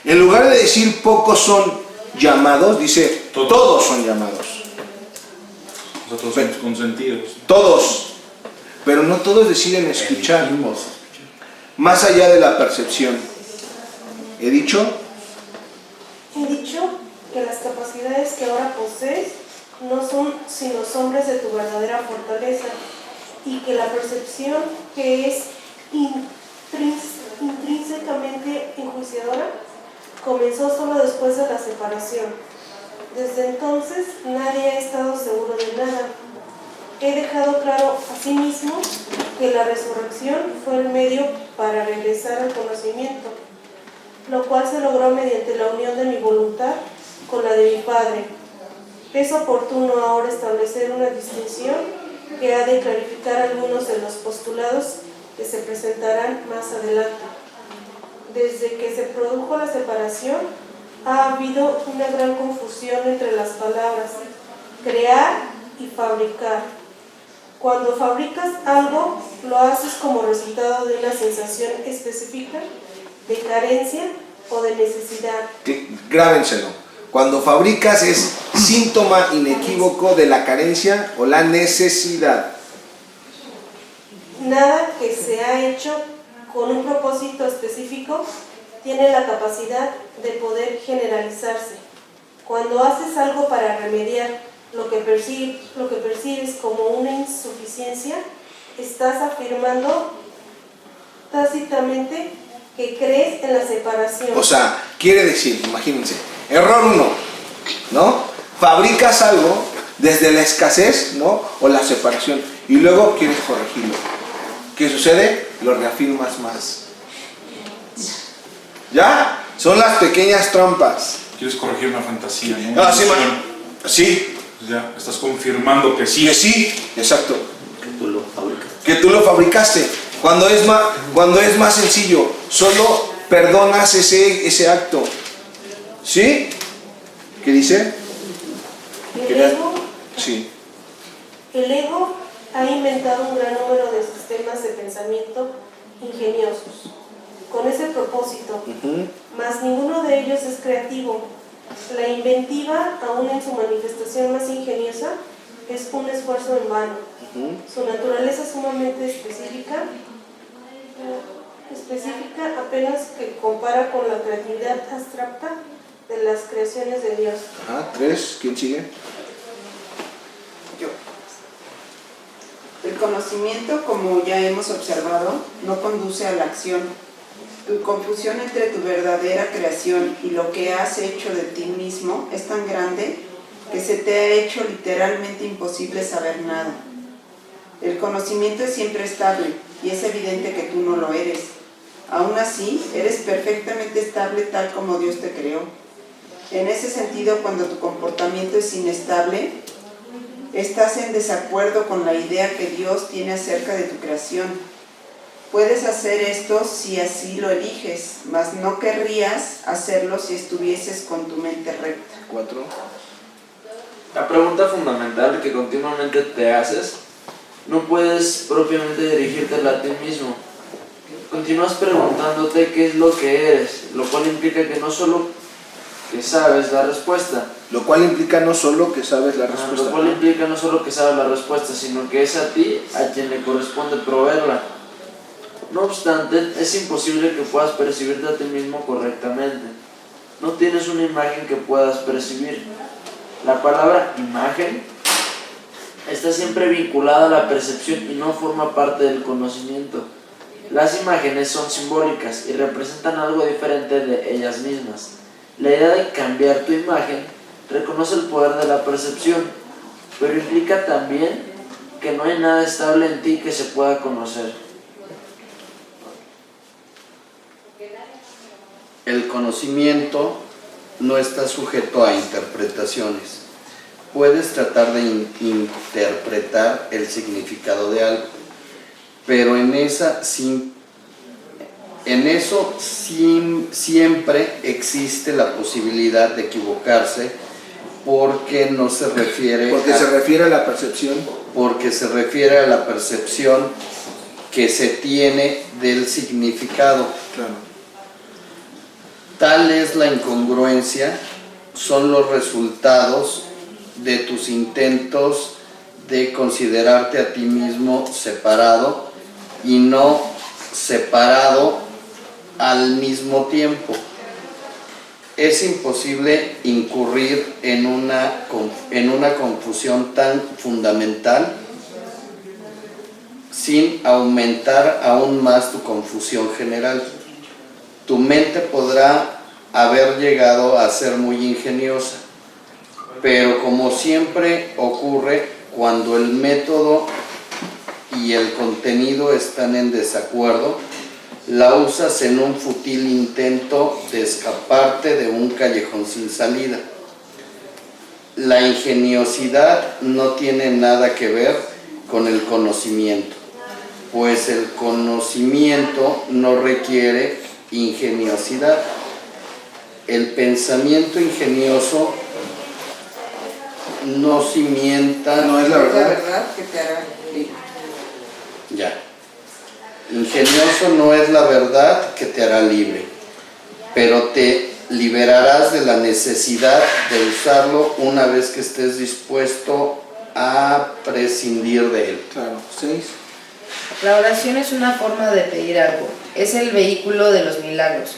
En lugar de decir pocos son llamados, dice todos son llamados. Nosotros somos consentidos. Todos. Pero no todos deciden escuchar. Más allá de la percepción. ¿He dicho? He dicho que las capacidades que ahora posees no son sino sombras de tu verdadera fortaleza y que la percepción que es intrínsecamente enjuiciadora comenzó solo después de la separación. Desde entonces nadie ha estado seguro de nada. He dejado claro a sí mismo que la resurrección fue el medio para regresar al conocimiento, lo cual se logró mediante la unión de mi voluntad con la de mi Padre. Es oportuno ahora establecer una distinción que ha de clarificar algunos de los postulados que se presentarán más adelante. Desde que se produjo la separación, ha habido una gran confusión entre las palabras crear y fabricar. Cuando fabricas algo, lo haces como resultado de una sensación específica de carencia o de necesidad. Grábenselo. Cuando fabricas es síntoma inequívoco de la carencia o la necesidad. Nada que se ha hecho con un propósito específico tiene la capacidad de poder generalizarse. Cuando haces algo para remediar lo que percibes como una insuficiencia, estás afirmando tácitamente que crees en la separación. O sea, quiere decir, imagínense, error 1, ¿no? Fabricas algo desde la escasez, ¿no? O la separación, y luego quieres corregirlo. ¿Qué sucede? Lo reafirmas más. ¿Ya? Son las pequeñas trampas. Quieres corregir una fantasía, ¿no? Ah, sí, sí. Ya, estás confirmando que sí. Que sí, exacto. Que tú lo fabricas. Que tú lo fabricaste. Cuando es más sencillo, solo perdonas ese acto. ¿Sí? ¿Qué dice? El ego, Sí. el ego ha inventado un gran número de sistemas de pensamiento ingeniosos con ese propósito, mas ninguno de ellos es creativo. La inventiva, aún en su manifestación más ingeniosa, es un esfuerzo en vano. Su naturaleza es sumamente específica apenas que compara con la creatividad abstracta de las creaciones de Dios. 3, ¿quién sigue? Yo. El conocimiento, como ya hemos observado, no conduce a la acción. Tu confusión entre tu verdadera creación y lo que has hecho de ti mismo es tan grande que se te ha hecho literalmente imposible saber nada. El conocimiento es siempre estable y es evidente que tú no lo eres. Aún así, eres perfectamente estable tal como Dios te creó. En ese sentido, cuando tu comportamiento es inestable, estás en desacuerdo con la idea que Dios tiene acerca de tu creación. Puedes hacer esto si así lo eliges, mas no querrías hacerlo si estuvieses con tu mente recta. 4. La pregunta fundamental que continuamente te haces, no puedes propiamente dirigírtela a ti mismo. Continúas preguntándote qué es lo que eres, lo cual implica que no solo que sabes la respuesta. Lo cual implica no solo que sabes la respuesta. Lo cual implica no solo que sabes la respuesta, sino que es a ti a quien le corresponde proveerla. No obstante, es imposible que puedas percibirte a ti mismo correctamente. No tienes una imagen que puedas percibir. La palabra imagen está siempre vinculada a la percepción y no forma parte del conocimiento. Las imágenes son simbólicas y representan algo diferente de ellas mismas. La idea de cambiar tu imagen reconoce el poder de la percepción, pero implica también que no hay nada estable en ti que se pueda conocer. El conocimiento no está sujeto a interpretaciones. Puedes tratar de interpretar el significado de algo, pero en esa En eso siempre existe la posibilidad de equivocarse porque no se refiere se refiere a la percepción. Porque se refiere a la percepción que se tiene del significado. Claro. Tal es la incongruencia, son los resultados de tus intentos de considerarte a ti mismo separado y no separado al mismo tiempo. Es imposible incurrir en una confusión tan fundamental sin aumentar aún más tu confusión general. Tu mente podrá haber llegado a ser muy ingeniosa, pero como siempre ocurre cuando el método y el contenido están en desacuerdo, la usas en un fútil intento de escaparte de un callejón sin salida. La ingeniosidad no tiene nada que ver con el conocimiento, pues el conocimiento no requiere ingeniosidad. El pensamiento ingenioso no cimienta... No es la verdad. La verdad que te hará libre. Ya. Ingenioso no es la verdad que te hará libre, pero te liberarás de la necesidad de usarlo una vez que estés dispuesto a prescindir de él. Claro. 6. La oración es una forma de pedir algo, es el vehículo de los milagros.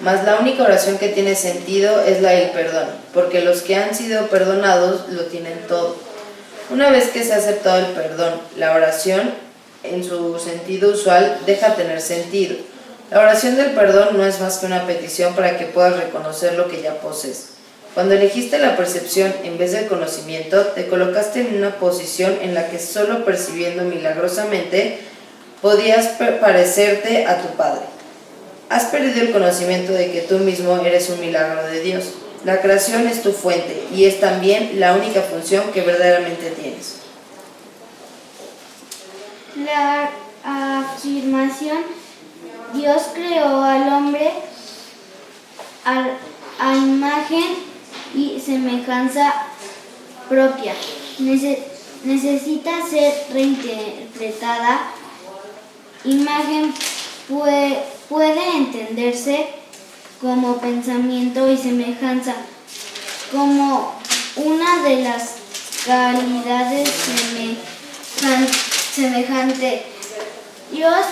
Mas la única oración que tiene sentido es la del perdón, porque los que han sido perdonados lo tienen todo. Una vez que se ha aceptado el perdón, la oración, en su sentido usual, deja tener sentido. La oración del perdón no es más que una petición para que puedas reconocer lo que ya posees. Cuando elegiste la percepción en vez del conocimiento, te colocaste en una posición en la que solo percibiendo milagrosamente podías parecerte a tu Padre. Has perdido el conocimiento de que tú mismo eres un milagro de Dios. La creación es tu fuente y es también la única función que verdaderamente tienes. La afirmación: Dios creó al hombre a imagen y semejanza propia. Necesita ser reinterpretada. Imagen puede entenderse como pensamiento y semejanza como una de las calidades semejante. Dios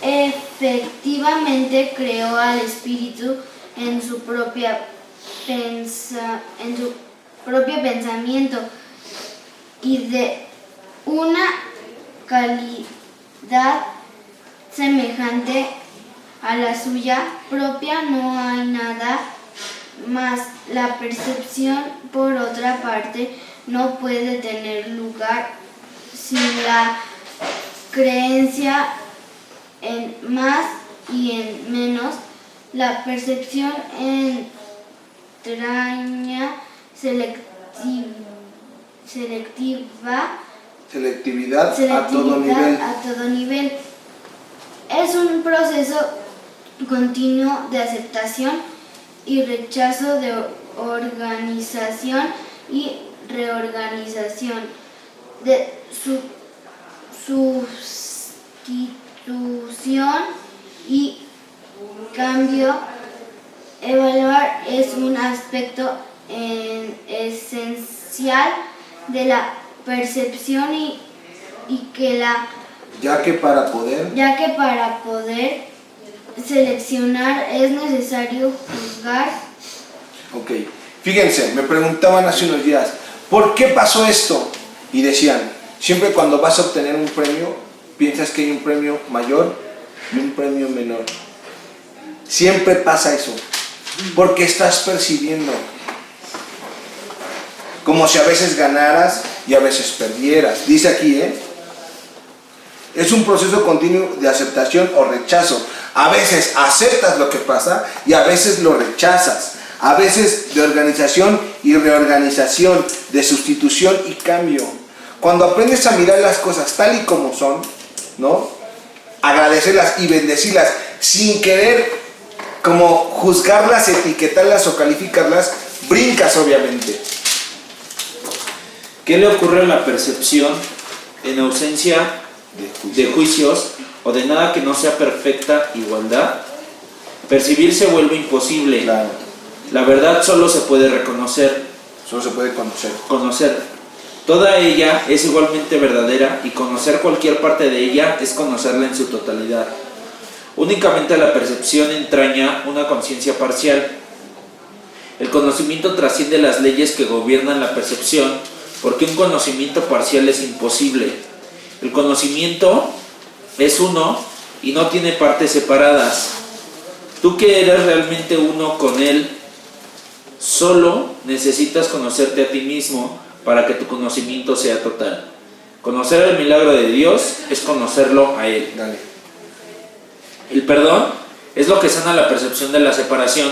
efectivamente creó al espíritu en su propio pensamiento y de una calidad semejante a la suya propia no hay nada más. La percepción, por otra parte, no puede tener lugar sin la creencia en más y en menos. La percepción entraña selectividad a todo nivel. Es un proceso continuo de aceptación y rechazo, de organización y reorganización, de sustitución y cambio. Evaluar es un aspecto esencial de la percepción y que ya que para poder seleccionar es necesario juzgar. Ok, fíjense, me preguntaban hace unos días, ¿por qué pasó esto? Y decían, siempre cuando vas a obtener un premio, piensas que hay un premio mayor y un premio menor. Siempre pasa eso, porque estás percibiendo. Como si a veces ganaras y a veces perdieras. Dice aquí, es un proceso continuo de aceptación o rechazo. A veces aceptas lo que pasa y a veces lo rechazas. A veces de organización y reorganización, de sustitución y cambio. Cuando aprendes a mirar las cosas tal y como son, ¿no? Agradecerlas y bendecirlas sin querer como juzgarlas, etiquetarlas o calificarlas, brincas obviamente. ¿Qué le ocurre a la percepción en ausencia de juicios o de nada que no sea perfecta igualdad? Percibir se vuelve imposible. Claro. La verdad solo se puede reconocer. Solo se puede conocer. Toda ella es igualmente verdadera y conocer cualquier parte de ella es conocerla en su totalidad. Únicamente la percepción entraña una conciencia parcial. El conocimiento trasciende las leyes que gobiernan la percepción, porque un conocimiento parcial es imposible. El conocimiento es uno y no tiene partes separadas. Tú que eres realmente uno con él, solo necesitas conocerte a ti mismo para que tu conocimiento sea total. Conocer el milagro de Dios es conocerlo a Él. Dale. El perdón es lo que sana la percepción de la separación.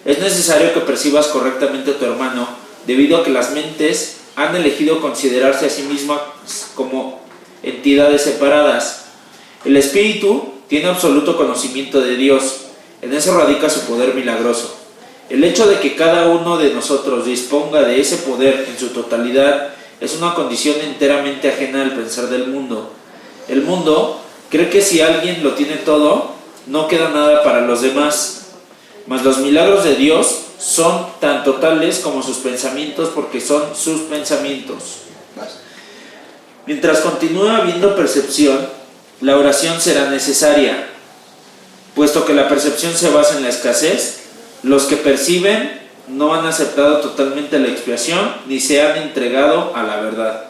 Es necesario que percibas correctamente a tu hermano, debido a que las mentes han elegido considerarse a sí mismas como entidades separadas. El espíritu tiene absoluto conocimiento de Dios. En eso radica su poder milagroso. El hecho de que cada uno de nosotros disponga de ese poder en su totalidad es una condición enteramente ajena al pensar del mundo. El mundo cree que si alguien lo tiene todo, no queda nada para los demás. Mas los milagros de Dios son tan totales como sus pensamientos, porque son sus pensamientos. Mientras continúe habiendo percepción, la oración será necesaria. Puesto que la percepción se basa en la escasez, los que perciben no han aceptado totalmente la expiación ni se han entregado a la verdad.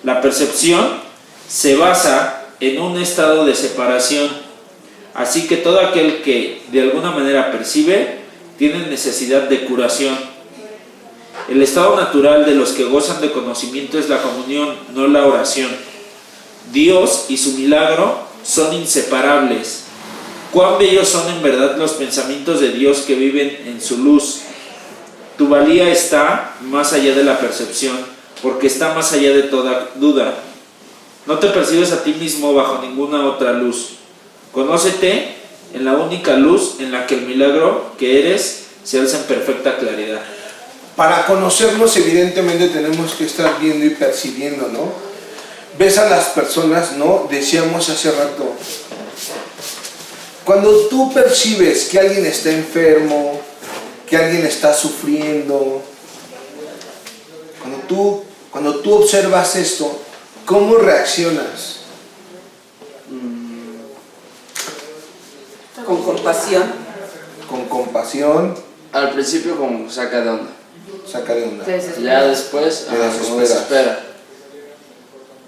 La percepción se basa en un estado de separación, así que todo aquel que de alguna manera percibe tiene necesidad de curación. El estado natural de los que gozan de conocimiento es la comunión, no la oración. Dios y su milagro son inseparables. Cuán bellos son en verdad los pensamientos de Dios que viven en su luz. Tu valía está más allá de la percepción, porque está más allá de toda duda. No te percibes a ti mismo bajo ninguna otra luz. Conócete en la única luz en la que el milagro que eres se alza en perfecta claridad. Para conocernos, evidentemente tenemos que estar viendo y percibiendo, ¿no? Ves a las personas, ¿no? Decíamos hace rato, cuando tú percibes que alguien está enfermo, que alguien está sufriendo, cuando tú observas esto, ¿cómo reaccionas? Con compasión. Con compasión. Al principio como saca de onda. Saca de onda. Ya después como desespera.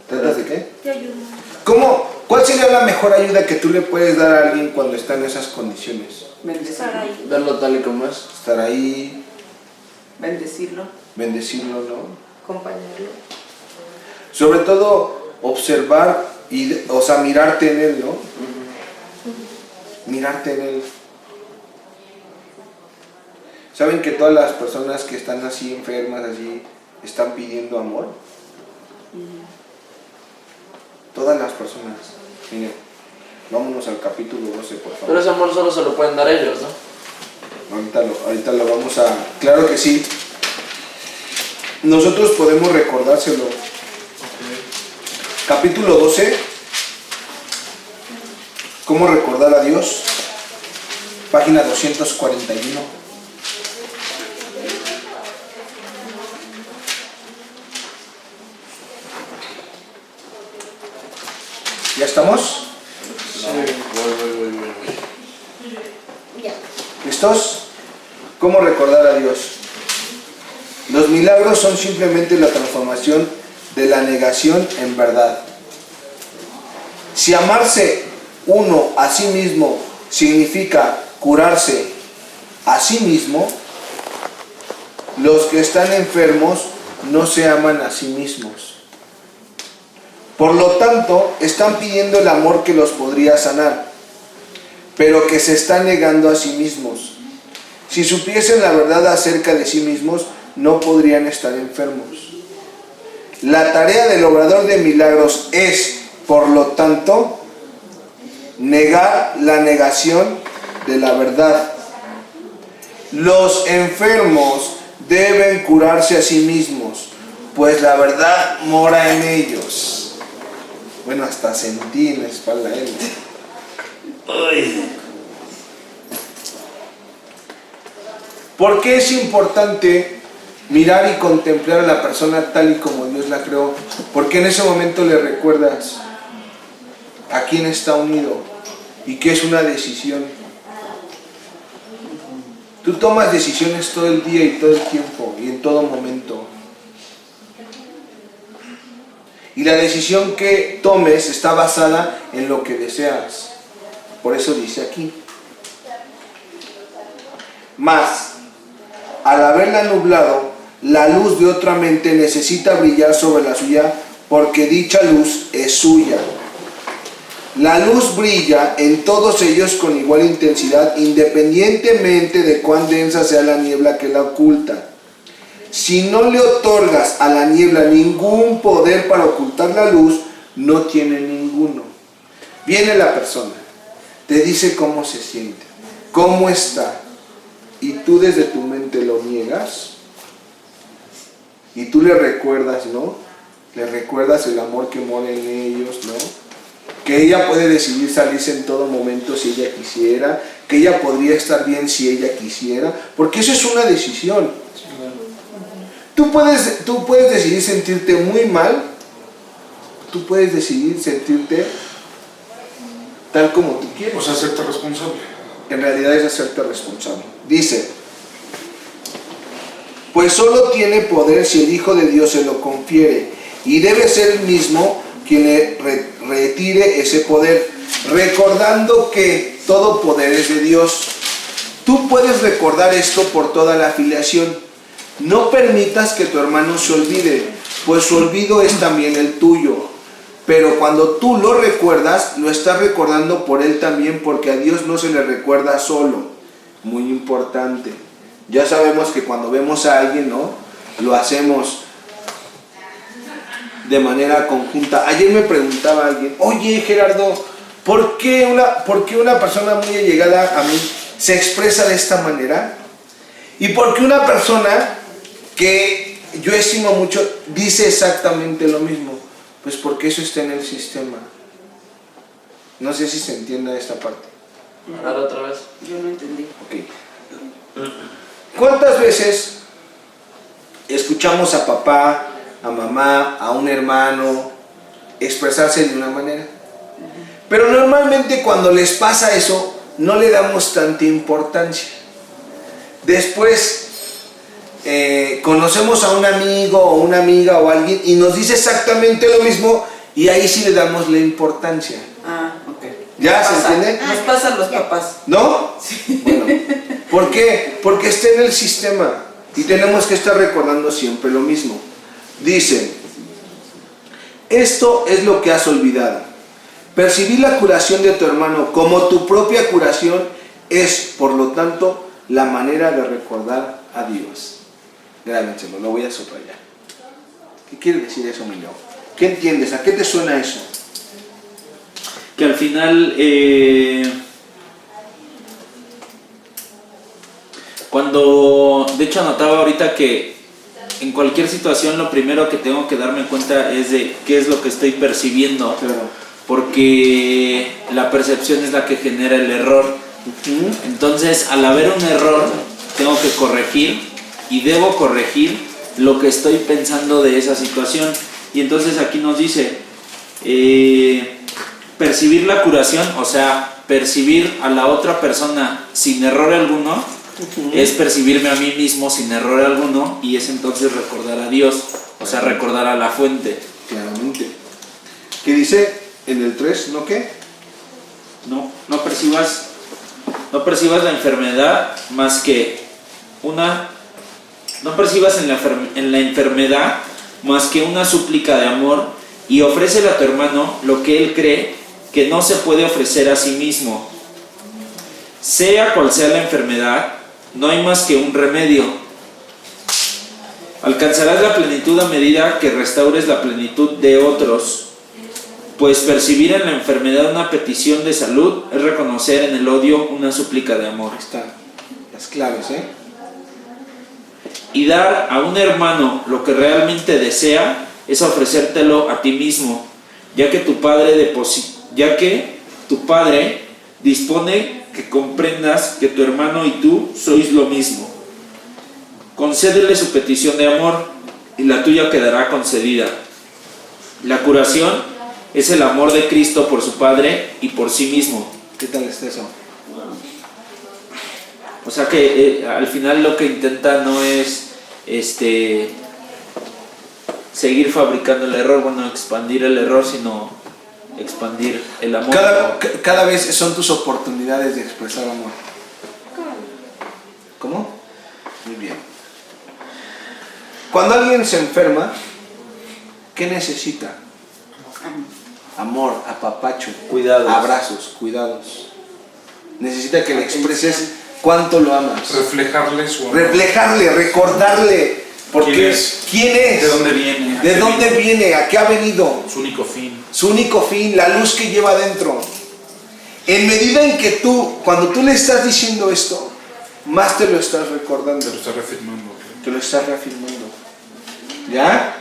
¿Tratas de qué? Te ayudo. ¿Cuál sería la mejor ayuda que tú le puedes dar a alguien cuando está en esas condiciones? Bendecirlo. Verlo tal y como es. Estar ahí. Bendecirlo. Bendecirlo, ¿no? Acompañarlo. Sobre todo, observar mirarte en él, ¿no? Mirarte en él. ¿Saben que todas las personas que están así enfermas, así, están pidiendo amor? Todas las personas. Miren, vámonos al capítulo 12, por favor. Pero ese amor solo se lo pueden dar ellos, ¿no? Ahorita lo vamos a... Claro que sí. Nosotros podemos recordárselo. Capítulo 12. ¿Cómo recordar a Dios? Página 241. ¿Ya estamos? Sí. Voy. ¿Listos? ¿Cómo recordar a Dios? Los milagros son simplemente la transformación de la negación en verdad. Si amarse uno a sí mismo significa curarse a sí mismo, los que están enfermos no se aman a sí mismos. Por lo tanto, están pidiendo el amor que los podría sanar, pero que se están negando a sí mismos. Si supiesen la verdad acerca de sí mismos, no podrían estar enfermos. La tarea del obrador de milagros es, por lo tanto, negar la negación de la verdad. Los enfermos deben curarse a sí mismos, pues la verdad mora en ellos. Bueno, hasta sentí en la espalda él. ¿Por qué es importante mirar y contemplar a la persona tal y como Dios la creó? Porque en ese momento le recuerdas a quién está unido y que es una decisión. Tú tomas decisiones todo el día y todo el tiempo y en todo momento. Y la decisión que tomes está basada en lo que deseas. Por eso dice aquí. Mas, al haberla nublado, la luz de otra mente necesita brillar sobre la suya, porque dicha luz es suya. La luz brilla en todos ellos con igual intensidad, independientemente de cuán densa sea la niebla que la oculta. Si no le otorgas a la niebla ningún poder para ocultar la luz, no tiene ninguno. Viene la persona, te dice cómo se siente, cómo está, y tú desde tu mente lo niegas, y tú le recuerdas, ¿no? Le recuerdas el amor que mora en ellos, ¿no? Que ella puede decidir salirse en todo momento si ella quisiera, que ella podría estar bien si ella quisiera, porque eso es una decisión. Tú puedes decidir sentirte muy mal, tú puedes decidir sentirte tal como tú quieres. O sea, hacerte responsable. En realidad es hacerte responsable. Dice, pues solo tiene poder si el Hijo de Dios se lo confiere, y debe ser el mismo quien le retire ese poder, recordando que todo poder es de Dios. Tú puedes recordar esto por toda la filiación. No permitas que tu hermano se olvide, pues su olvido es también el tuyo. Pero cuando tú lo recuerdas, lo estás recordando por él también, porque a Dios no se le recuerda solo. Muy importante. Ya sabemos que cuando vemos a alguien, ¿no? Lo hacemos de manera conjunta. Ayer me preguntaba alguien, oye Gerardo, ¿por qué una persona muy allegada a mí se expresa de esta manera? ¿Y por qué una persona que yo estimo mucho dice exactamente lo mismo? Pues porque eso está en el sistema. No sé si se entiende esta parte. Ahora otra vez. Yo no entendí. Ok. ¿Cuántas veces escuchamos a papá, a mamá, a un hermano expresarse de una manera? Pero normalmente cuando les pasa eso, no le damos tanta importancia. Después conocemos a un amigo o una amiga o alguien y nos dice exactamente lo mismo, y ahí sí le damos la importancia. Ah, ok. ¿Ya se entiende? Nos pasa a los papás. ¿No? Sí. Bueno, ¿por qué? Porque está en el sistema y tenemos que estar recordando siempre lo mismo. Dice, esto es lo que has olvidado. Percibir la curación de tu hermano como tu propia curación es, por lo tanto, la manera de recordar a Dios. Grábenselo, lo voy a subrayar. ¿Qué quiere decir eso, Milo? ¿Qué entiendes? ¿A qué te suena eso? Que al final, cuando, de hecho anotaba ahorita que en cualquier situación lo primero que tengo que darme cuenta es de qué es lo que estoy percibiendo, porque la percepción es la que genera el error. Entonces, al haber un error, tengo que corregir y debo corregir lo que estoy pensando de esa situación. Y entonces aquí nos dice, percibir la curación, o sea, percibir a la otra persona sin error alguno, es percibirme a mí mismo sin error alguno, y es entonces recordar a Dios, o sea, recordar a la fuente. Claramente. ¿Qué dice en el 3? ¿No qué? No percibas la enfermedad más que una... No percibas en la enfermedad más que una súplica de amor, y ofrécele a tu hermano lo que él cree que no se puede ofrecer a sí mismo. Sea cual sea la enfermedad, no hay más que un remedio. Alcanzarás la plenitud a medida que restaures la plenitud de otros. pues percibir en la enfermedad una petición de salud es reconocer en el odio una súplica de amor. Ahí están las claves, ¿eh? Y dar a un hermano lo que realmente desea es ofrecértelo a ti mismo, ya que tu padre dispone que comprendas que tu hermano y tú sois lo mismo. Concédele su petición de amor y la tuya quedará concedida. La curación es el amor de Cristo por su Padre y por sí mismo. ¿Qué tal está eso? O sea que al final lo que intenta no es seguir fabricando el error, bueno, expandir el error, sino expandir el amor. Cada vez son tus oportunidades de expresar amor. ¿Cómo? Muy bien. Cuando alguien se enferma, ¿qué necesita? Amor, apapacho, cuidados, abrazos, cuidados. Necesita que le expreses cuánto lo amas. Reflejarle su amor. Reflejarle, recordarle. Porque ¿quién es? ¿De dónde viene? ¿De dónde viene? ¿A qué ha venido? Su único fin. Su único fin, la luz que lleva dentro. En medida en que cuando tú le estás diciendo esto, más te lo estás recordando. Te lo estás reafirmando. Te lo estás reafirmando. ¿Ya?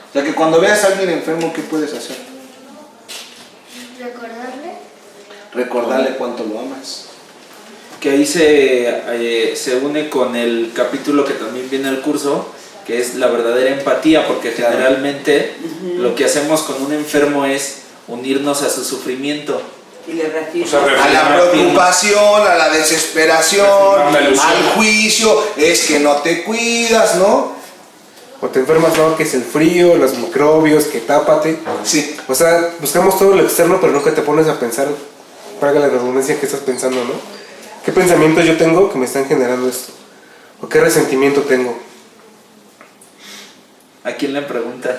O sea que cuando veas a alguien enfermo, ¿qué puedes hacer? Recordarle cuánto lo amas. Que ahí se une con el capítulo que también viene al curso, que es la verdadera empatía, porque generalmente lo que hacemos con un enfermo es unirnos a su sufrimiento. Y le reafirma. A la preocupación, a la desesperación, al juicio, es que no te cuidas, ¿no? O te enfermas, no, que es el frío, los microbios, que tápate. Sí. O sea, buscamos todo lo externo, pero nunca te pones a pensar, para la redundancia, que estás pensando, ¿no? ¿Qué pensamientos yo tengo que me están generando esto? ¿O qué resentimiento tengo? ¿A quién le preguntas?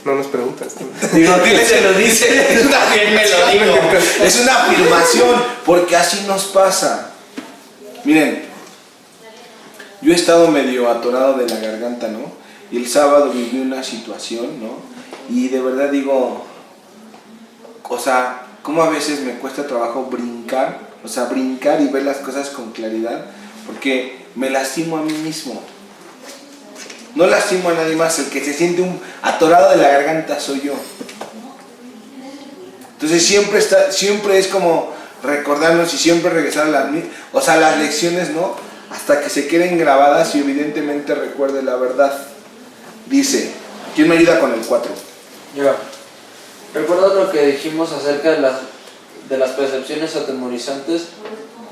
No nos preguntas. Digo, ¿quién se lo dice? Es una afirmación. Es una afirmación, porque así nos pasa. Miren, yo he estado medio atorado de la garganta, ¿no? Y el sábado viví una situación, ¿no? Y de verdad digo, o sea, cómo a veces me cuesta trabajo brincar y ver las cosas con claridad, porque me lastimo a mí mismo. No lastimo a nadie más, el que se siente atorado de la garganta soy yo. Entonces siempre es como recordarnos y siempre regresar a las lecciones, ¿no? Hasta que se queden grabadas y evidentemente recuerde la verdad. Dice, ¿quién me ayuda con el 4? Yo. ¿Recuerdas lo que dijimos acerca de las percepciones atemorizantes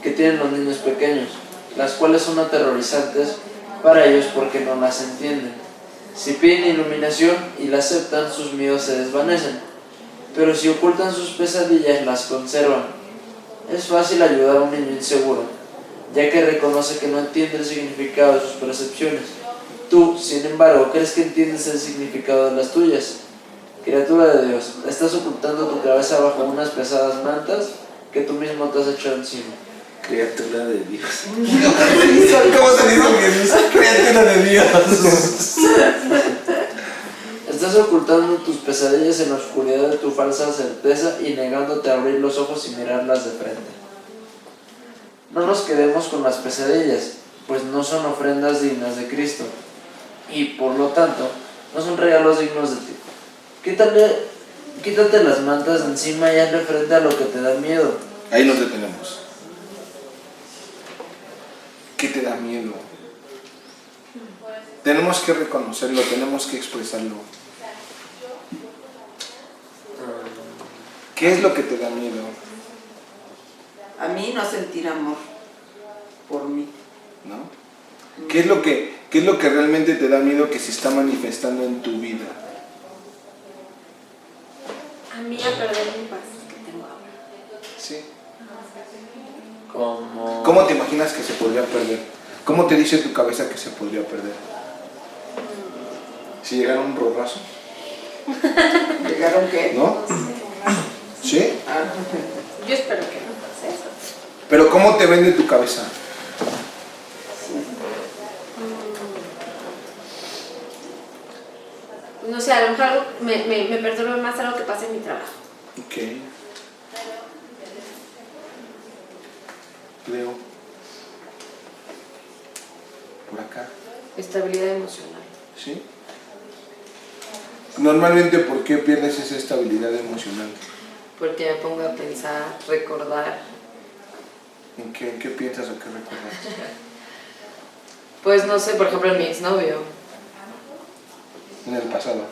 que tienen los niños pequeños, las cuales son aterrorizantes para ellos porque no las entienden? Si piden iluminación y la aceptan, sus miedos se desvanecen, pero si ocultan sus pesadillas, las conservan. Es fácil ayudar a un niño inseguro, ya que reconoce que no entiende el significado de sus percepciones. Tú, sin embargo, crees que entiendes el significado de las tuyas. Criatura de Dios, estás ocultando tu cabeza bajo unas pesadas mantas que tú mismo te has echado encima. Criatura de Dios. ¿Cómo se dice? Criatura de Dios. Estás ocultando tus pesadillas en la oscuridad de tu falsa certeza y negándote a abrir los ojos y mirarlas de frente. No nos quedemos con las pesadillas, pues no son ofrendas dignas de Cristo y por lo tanto no son regalos dignos de ti. Quítate las mantas de encima y hazle frente a lo que te da miedo. Ahí nos detenemos. ¿Qué te da miedo? Tenemos que reconocerlo, tenemos que expresarlo. ¿Qué es lo que te da miedo? A mí no sentir amor por mí. ¿No? ¿Qué es lo que realmente te da miedo que se está manifestando en tu vida? A mí a perder mi paz que tengo ahora. Sí. ¿Cómo te imaginas que se podría perder? ¿Cómo te dice tu cabeza que se podría perder? Si llegara un borrazo. ¿Llegaron qué? ¿No? ¿Sí? Yo espero que no pase eso. Pero ¿cómo te vende tu cabeza? no sé, a lo mejor algo me perturba más algo que pasa en mi trabajo. Ok. Leo. Por acá. Estabilidad emocional. ¿Sí? Normalmente, ¿por qué pierdes esa estabilidad emocional? Porque me pongo a pensar, recordar. ¿En qué piensas o qué recuerdas? Pues no sé, por ejemplo, en mi exnovio. En el pasado.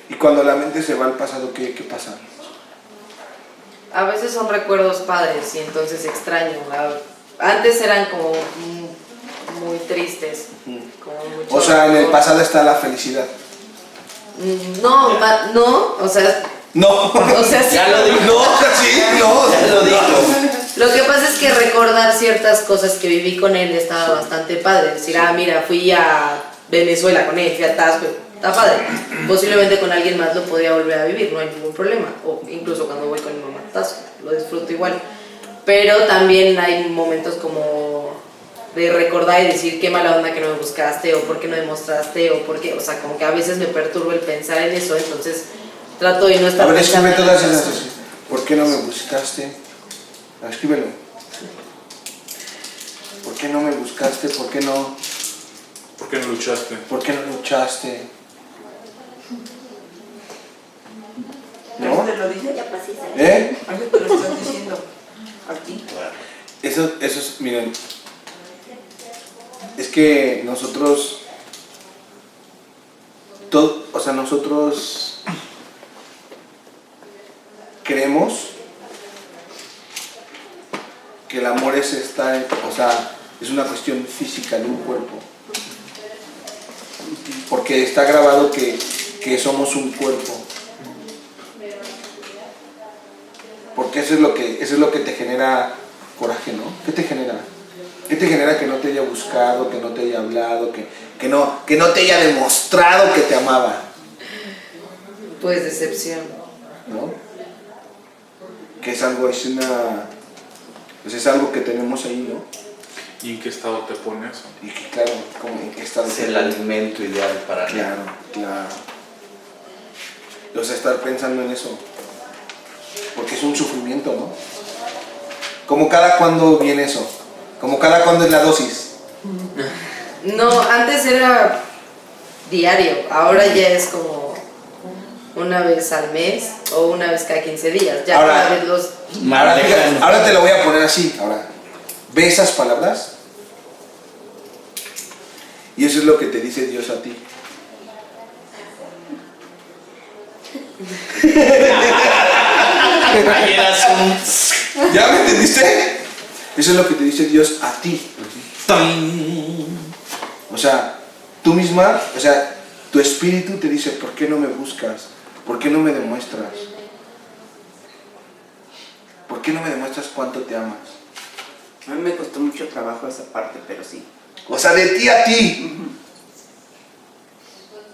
Y cuando la mente se va al pasado, ¿qué pasa? A veces son recuerdos padres y entonces extraño. Antes eran como muy tristes. Como mucho O sea, en el rencor. pasado está la felicidad. No, no, o sea... No. O sea, sí. Ya lo dijo. No, sí, no. Ya lo dijo. Lo que pasa es que recordar ciertas cosas que viví con él estaba bastante padre. Decir, mira, fui a Venezuela con él, fui a Tasco, está padre. Posiblemente con alguien más lo podría volver a vivir, no hay ningún problema. O incluso cuando voy con mi mamá a Tasco, lo disfruto igual. Pero también hay momentos como de recordar y decir qué mala onda que no me buscaste, o por qué no demostraste, o por qué, o sea, como que a veces me perturba el pensar en eso, entonces trato de no estar A ver, escribe pensando en todas eso. esas. ¿Por qué no me buscaste? Escríbelo. ¿Por qué no me buscaste? ¿Por qué no? ¿Por qué no luchaste? ¿Por qué no luchaste? ¿No ¿No? te lo dije? Ya pasé. ¿Eh? ¿A qué te lo estás diciendo? Aquí. Eso es, miren, es que nosotros, nosotros creemos que el amor es es una cuestión física de un cuerpo. Porque está grabado que somos un cuerpo. Porque eso es lo que te genera coraje, ¿no? ¿Qué te genera? ¿Qué te genera que no te haya buscado, que no te haya hablado, que no te haya demostrado que te amaba? Pues decepción. ¿No? Que es algo, es algo que tenemos ahí, ¿no? ¿Y en qué estado te pone eso? Y que claro, como en qué estado. Es el alimento ideal para mí. Claro. O sea, estar pensando en eso. Porque es un sufrimiento, ¿no? Como cada cuando viene eso. Como cada cuando es la dosis. No, antes era diario, ahora ya es como una vez al mes o una vez cada 15 días. Ya Ahora, cada vez los... ahora te lo voy a poner así. Ahora, ve esas palabras. Y eso es lo que te dice Dios a ti. ¿Ya me entendiste? Eso es lo que te dice Dios a ti. O sea, tú misma, o sea, tu espíritu te dice, ¿por qué no me buscas? ¿Por qué no me demuestras? ¿Por qué no me demuestras cuánto te amas? A mí me costó mucho trabajo esa parte, pero sí. O sea, de ti a ti.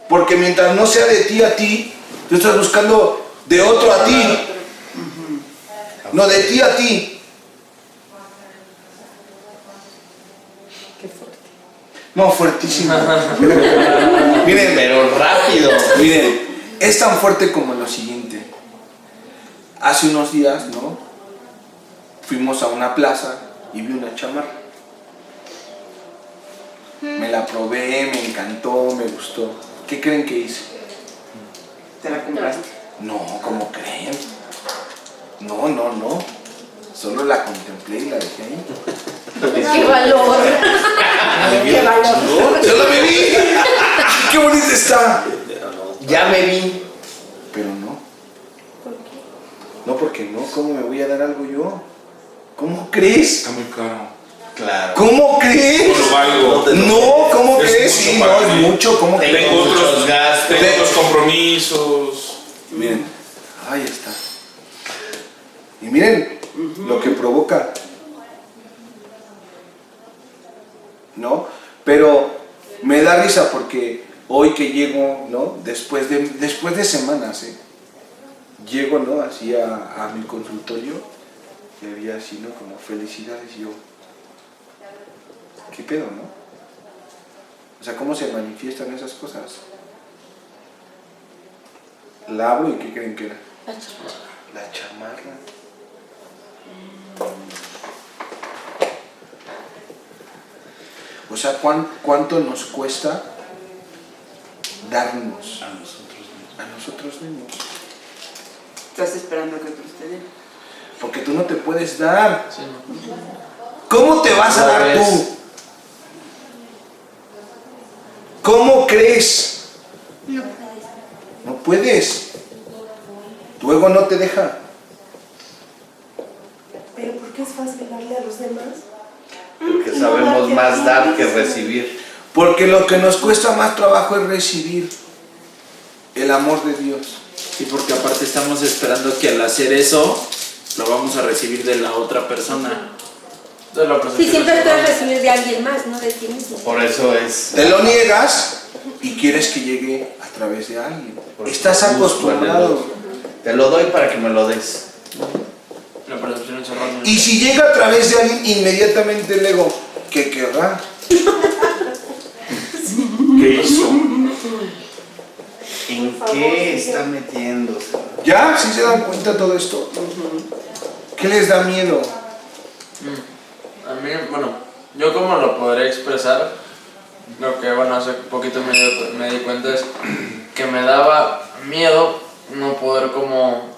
Porque mientras no sea de ti a ti, tú estás buscando de otro a ti. No, de ti a ti. Qué fuerte. No, fuertísimo. Miren, Pero rápido. miren, es tan fuerte como lo siguiente. Hace unos días, ¿no? Fuimos a una plaza y vi una chamarra. Me la probé, me encantó, me gustó. ¿Qué creen que hice? ¿Te la compraste? No, ¿cómo creen? No. Solo la contemplé y la dejé ahí. ¡Qué valor! ¡Qué valor! ¡Yo la bebí! ¡Qué bonita está! Ya me vi. Pero no. No, porque no. ¿Cómo me voy a dar algo yo? ¿Cómo crees? Está muy caro. Claro. ¿Cómo crees? No lo valgo. No, ¿cómo Es crees? mucho Sí, para no, es mí. mucho. ¿Cómo crees? Tengo muchos otros gastos. Tengo otros compromisos. Miren, ahí está. Y miren lo que provoca. ¿No? Pero me da risa porque hoy que llego, ¿no? Después de semanas, llego, ¿no? Así a mi consultorio y había así, ¿no? Como felicidades y yo. ¿Qué pedo, no? O sea, ¿cómo se manifiestan esas cosas? La abro y ¿qué creen que era? La chamarra. La chamarra. O sea, ¿cuánto nos cuesta darnos a nosotros mismos? Estás esperando que otros te den. Porque tú no te puedes dar. ¿Cómo te vas a dar tú? ¿Cómo crees? No puedes. No puedes. Tu ego no te deja. Pero ¿por qué es fácil darle a los demás? Porque sabemos más dar que recibir. Porque lo que nos cuesta más trabajo es recibir el amor de Dios. Y porque aparte estamos esperando que al hacer eso lo vamos a recibir de la otra persona. De la Si percepción siempre es puedes errónea. recibir de alguien más, no de ti mismo. Por eso es. Te lo niegas y quieres que llegue a través de alguien. Estás acostumbrado. Te lo doy para que me lo des. La percepción es errónea. Y si llega a través de alguien, inmediatamente el ego, ¿qué querrá? ¿Qué hizo? ¿En qué está metiéndose? ¿Ya? ¿Sí se dan cuenta de todo esto? ¿Qué les da miedo? A mí, bueno, yo como lo podré expresar, lo que, bueno, hace poquito me di cuenta es que me daba miedo no poder como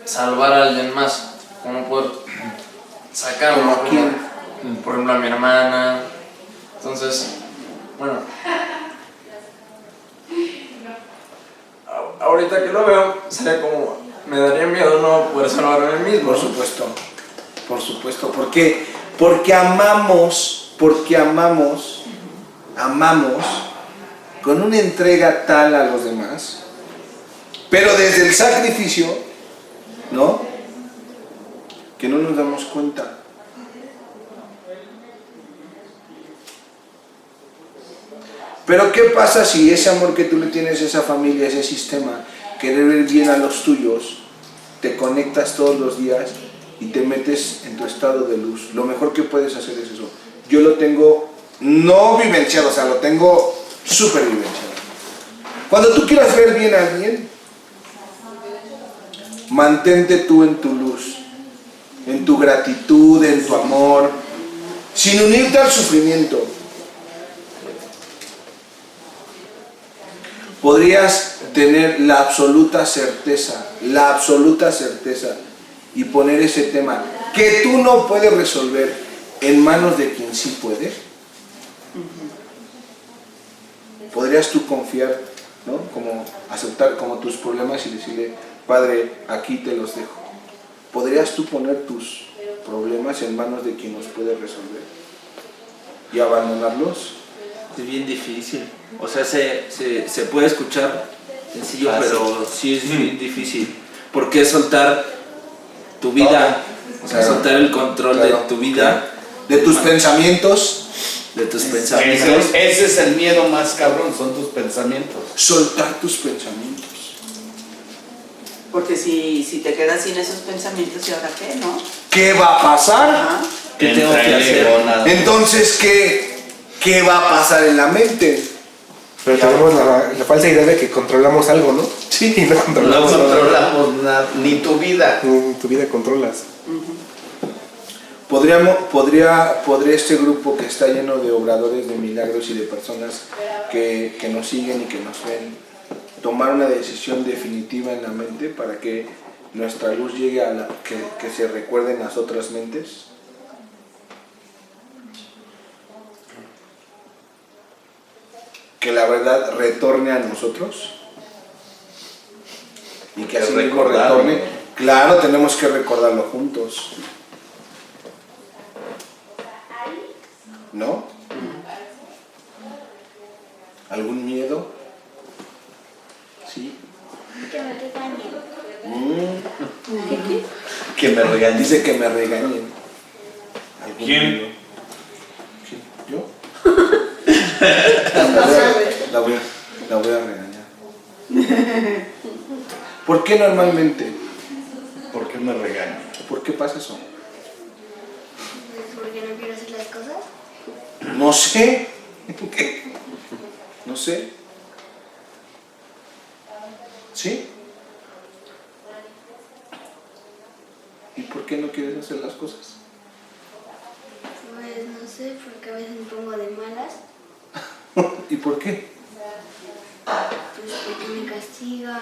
salvar a alguien más, como poder sacarlo. ¿Como a quién? Por ejemplo, a mi hermana. Entonces, bueno, ahorita que lo veo, sería como, me daría miedo no poder salvarme a mí mismo. Por supuesto, por supuesto. Porque amamos con una entrega tal a los demás, pero desde el sacrificio, ¿no? Que no nos damos cuenta. Pero ¿qué pasa si ese amor que tú le tienes a esa familia, a ese sistema, querer ver bien a los tuyos, te conectas todos los días y te metes en tu estado de luz? Lo mejor que puedes hacer es eso. Yo lo tengo no vivenciado, o sea, lo tengo súper vivenciado. Cuando tú quieras ver bien a alguien, mantente tú en tu luz, en tu gratitud, en tu amor, sin unirte al sufrimiento. Podrías tener la absoluta certeza y poner ese tema que tú no puedes resolver en manos de quien sí puede. Podrías tú confiar, ¿no? Como aceptar como tus problemas y decirle, Padre, aquí te los dejo. Podrías tú poner tus problemas en manos de quien los puede resolver y abandonarlos. Es bien difícil. O sea, se puede escuchar sencillo, pero sí es bien difícil. Porque es soltar tu vida, o sea, soltar el control de tu vida, de tus pensamientos. De tus pensamientos. Ese es el miedo más cabrón, son tus pensamientos. Soltar tus pensamientos. Porque si te quedas sin esos pensamientos, ¿y ahora qué, no? ¿Qué va a pasar? Ajá. ¿Qué tengo que hacer? Entonces, ¿qué va a pasar en la mente? Pero tenemos la falsa idea de que controlamos algo, ¿no? Sí, y no No controlamos nada. controlamos nada, ni tu vida. Ni tu vida controlas. Podría este grupo que está lleno de obradores de milagros y de personas que nos siguen y que nos ven, tomar una decisión definitiva en la mente para que nuestra luz llegue a que se recuerden las otras mentes. Que la verdad retorne a nosotros y que así mismo retorne. Claro, tenemos que recordarlo juntos, ¿no? ¿Algún miedo? Sí. Que me regañen. Que me regañen. Dice que me regañen. ¿Algún ¿Quién? miedo? ¿Quién? ¿Yo? La voy a regañar. ¿Por qué normalmente? ¿Por qué me regañan? ¿Por qué pasa eso? ¿Por qué no quiero hacer las cosas? No sé. No sé. ¿Sí? ¿Y por qué no quieres hacer las cosas? Pues no sé, porque a veces me pongo de malas, ¿Y por qué? pues porque me castigan.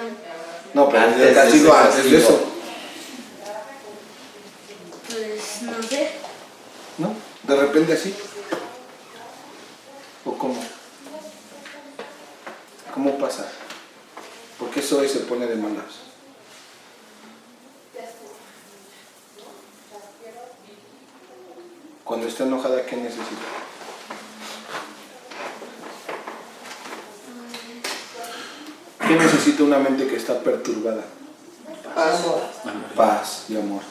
No, pero Antes el castigo de ese antes de eso. Pues no sé. ¿No? De repente así. ¿O cómo? ¿Cómo pasa? ¿Por qué Zoe se pone de malas? Cuando está enojada, ¿qué necesita? ¿Qué necesita una mente que está perturbada? Paz y amor.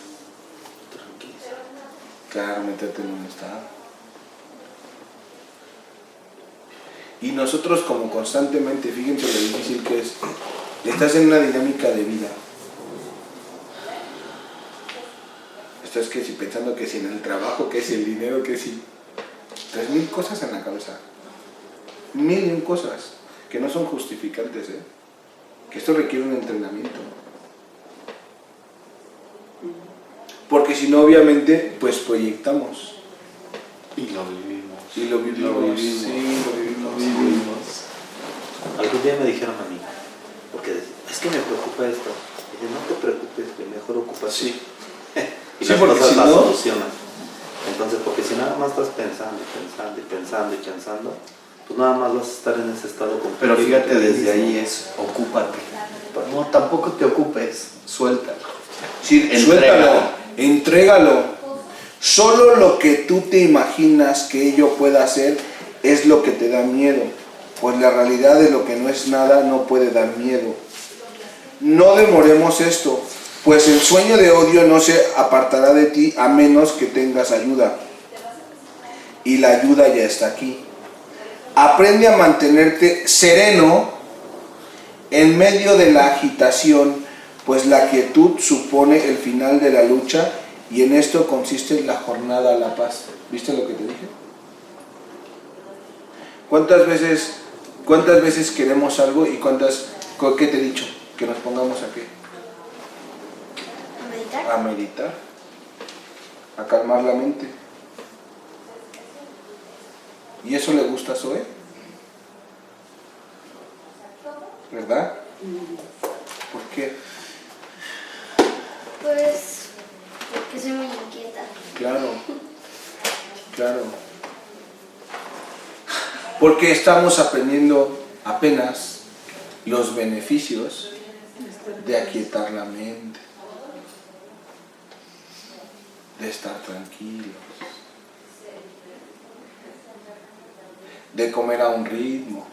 Claro, métete en un estado. Y nosotros como constantemente, fíjense lo difícil que es, estás en una dinámica de vida. Estás que si pensando que si en el trabajo, que si el dinero, que si... 3000 cosas en la cabeza. 1000 cosas que no son justificantes, que esto requiere un entrenamiento. Porque si no, obviamente, pues proyectamos. Y lo vivimos. Y lo vivimos. Sí, lo vivimos. Algún día me dijeron a mí, porque es que me preocupa esto. Y yo, no te preocupes, que mejor ocupas. Sí. Y Sí, las porque cosas si las no... solucionan. Entonces, porque si nada más estás pensando, pues nada más vas a estar en ese estado completo. Pero fíjate, desde ahí es ocúpate. No, tampoco te ocupes, suéltalo. Sí, suéltalo, entrégalo. Solo lo que tú te imaginas que ello pueda hacer es lo que te da miedo, pues la realidad de lo que no es nada no puede dar miedo. No demoremos esto, pues el sueño de odio no se apartará de ti a menos que tengas ayuda. Y la ayuda ya está aquí. Aprende a mantenerte sereno en medio de la agitación, pues la quietud supone el final de la lucha y en esto consiste la jornada a la paz. ¿Viste lo que te dije? ¿Cuántas veces queremos algo y qué te he dicho? Que nos pongamos a qué? ¿A meditar? A meditar, a calmar la mente. ¿Y eso le gusta a Zoe? ¿Verdad? ¿Por qué? Pues porque soy muy inquieta. Claro, claro. Porque estamos aprendiendo apenas los beneficios de aquietar la mente, de estar tranquilos, de comer a un ritmo,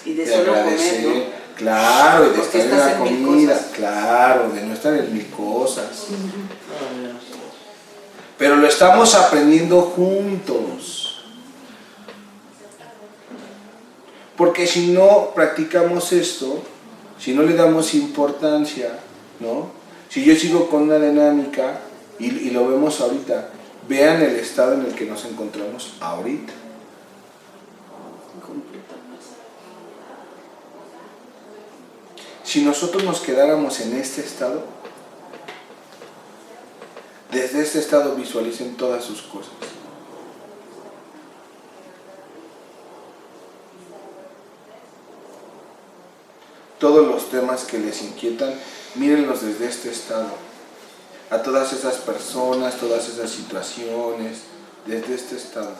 Y de solo agradecer, comer, ¿no? claro, y de Porque estar en la estás en mil comida, cosas. claro, de no estar en 1000 cosas. Pero lo estamos aprendiendo juntos. Porque si no practicamos esto, si no le damos importancia, ¿no? Si yo sigo con una dinámica, y lo vemos ahorita, vean el estado en el que nos encontramos ahorita. Si nosotros nos quedáramos en este estado, desde este estado visualicen todas sus cosas. Todos los temas que les inquietan, mírenlos desde este estado. A todas esas personas, todas esas situaciones, desde este estado.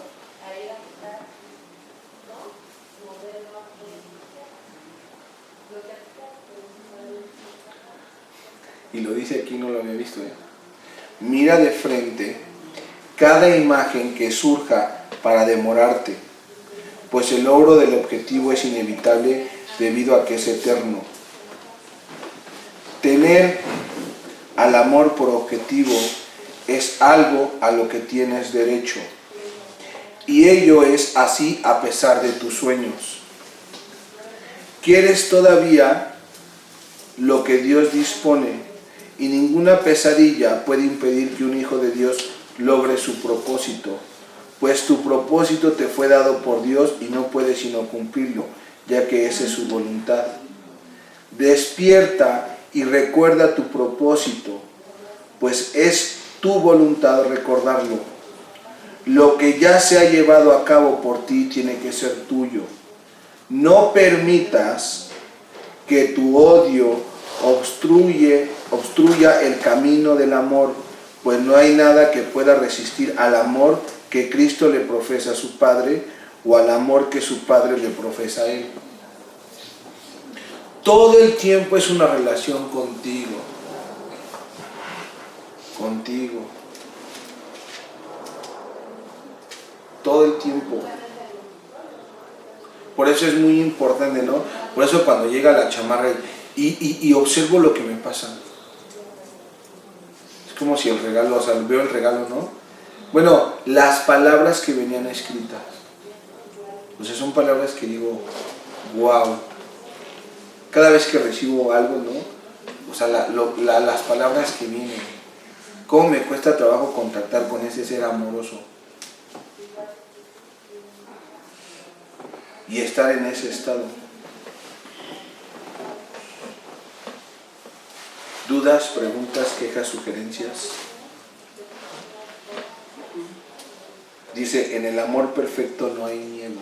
Y lo dice aquí, no lo había visto. Mira de frente cada imagen que surja para demorarte, pues el logro del objetivo es inevitable debido a que es eterno. Tener al amor por objetivo es algo a lo que tienes derecho, y ello es así a pesar de tus sueños. Quieres todavía lo que Dios dispone, y ninguna pesadilla puede impedir que un hijo de Dios logre su propósito, pues tu propósito te fue dado por Dios y no puedes sino cumplirlo, ya que esa es su voluntad. Despierta y recuerda tu propósito, pues es tu voluntad recordarlo. Lo que ya se ha llevado a cabo por ti tiene que ser tuyo. No permitas que tu odio obstruya el camino del amor, pues no hay nada que pueda resistir al amor que Cristo le profesa a su Padre o al amor que su Padre le profesa a Él. Todo el tiempo es una relación contigo. Contigo. Todo el tiempo. Por eso es muy importante, ¿no? Por eso cuando llega la chamarra y observo lo que me pasa. Es como si el regalo, o sea, veo el regalo, ¿no? Bueno, las palabras que venían escritas. O sea, son palabras que digo, wow. Cada vez que recibo algo, ¿no? O sea, las palabras que vienen. ¿Cómo me cuesta trabajo contactar con ese ser amoroso? Y estar en ese estado. ¿Dudas, preguntas, quejas, sugerencias? Dice, en el amor perfecto no hay miedo.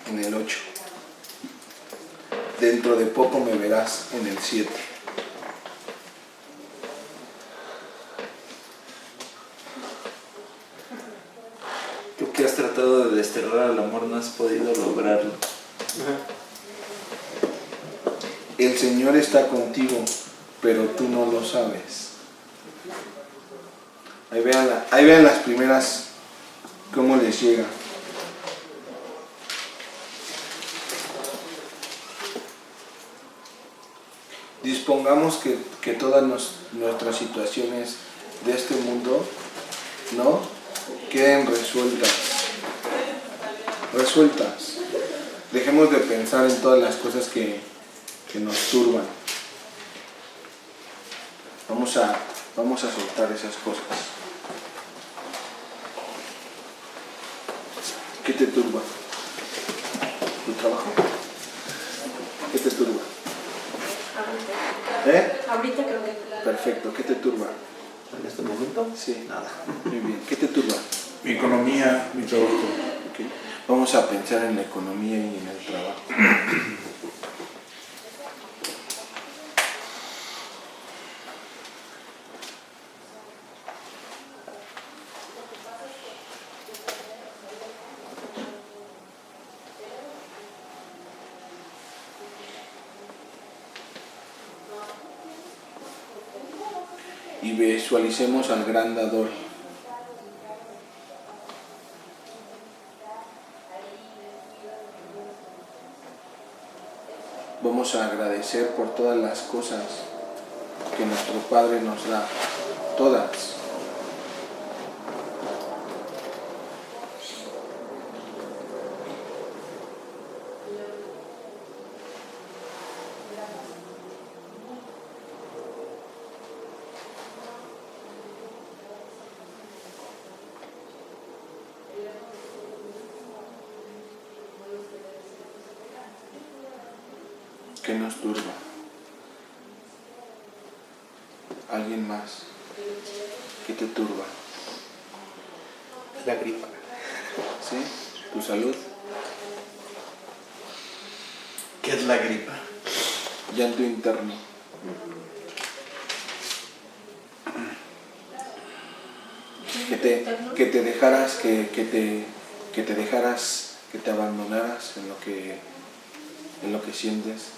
En el 8. Dentro de poco me verás en el 7. Tú que has tratado de desterrar al amor no has podido lograrlo. El Señor está contigo, pero tú no lo sabes. Ahí vean las primeras, cómo les llega. Dispongamos que todas nuestras situaciones de este mundo, ¿no?, queden resueltas. Dejemos de pensar en todas las cosas que nos turban. Vamos a soltar esas cosas. ¿Qué te turba? ¿Tu trabajo? ¿Qué te turba? Ahorita creo que... Perfecto. ¿Qué te turba? ¿En este momento? Sí. Nada. Muy bien. ¿Qué te turba? Mi economía, mi trabajo. Okay. Vamos a pensar en la economía y en el trabajo. Y visualicemos al gran dador. Vamos a agradecer por todas las cosas que nuestro Padre nos da, todas. ¿Qué nos turba? ¿Alguien más? ¿Qué te turba? La gripa. ¿Sí? ¿Tu salud? ¿Qué es la gripa? Llanto interno. Que te dejaras, que te abandonaras en lo que sientes,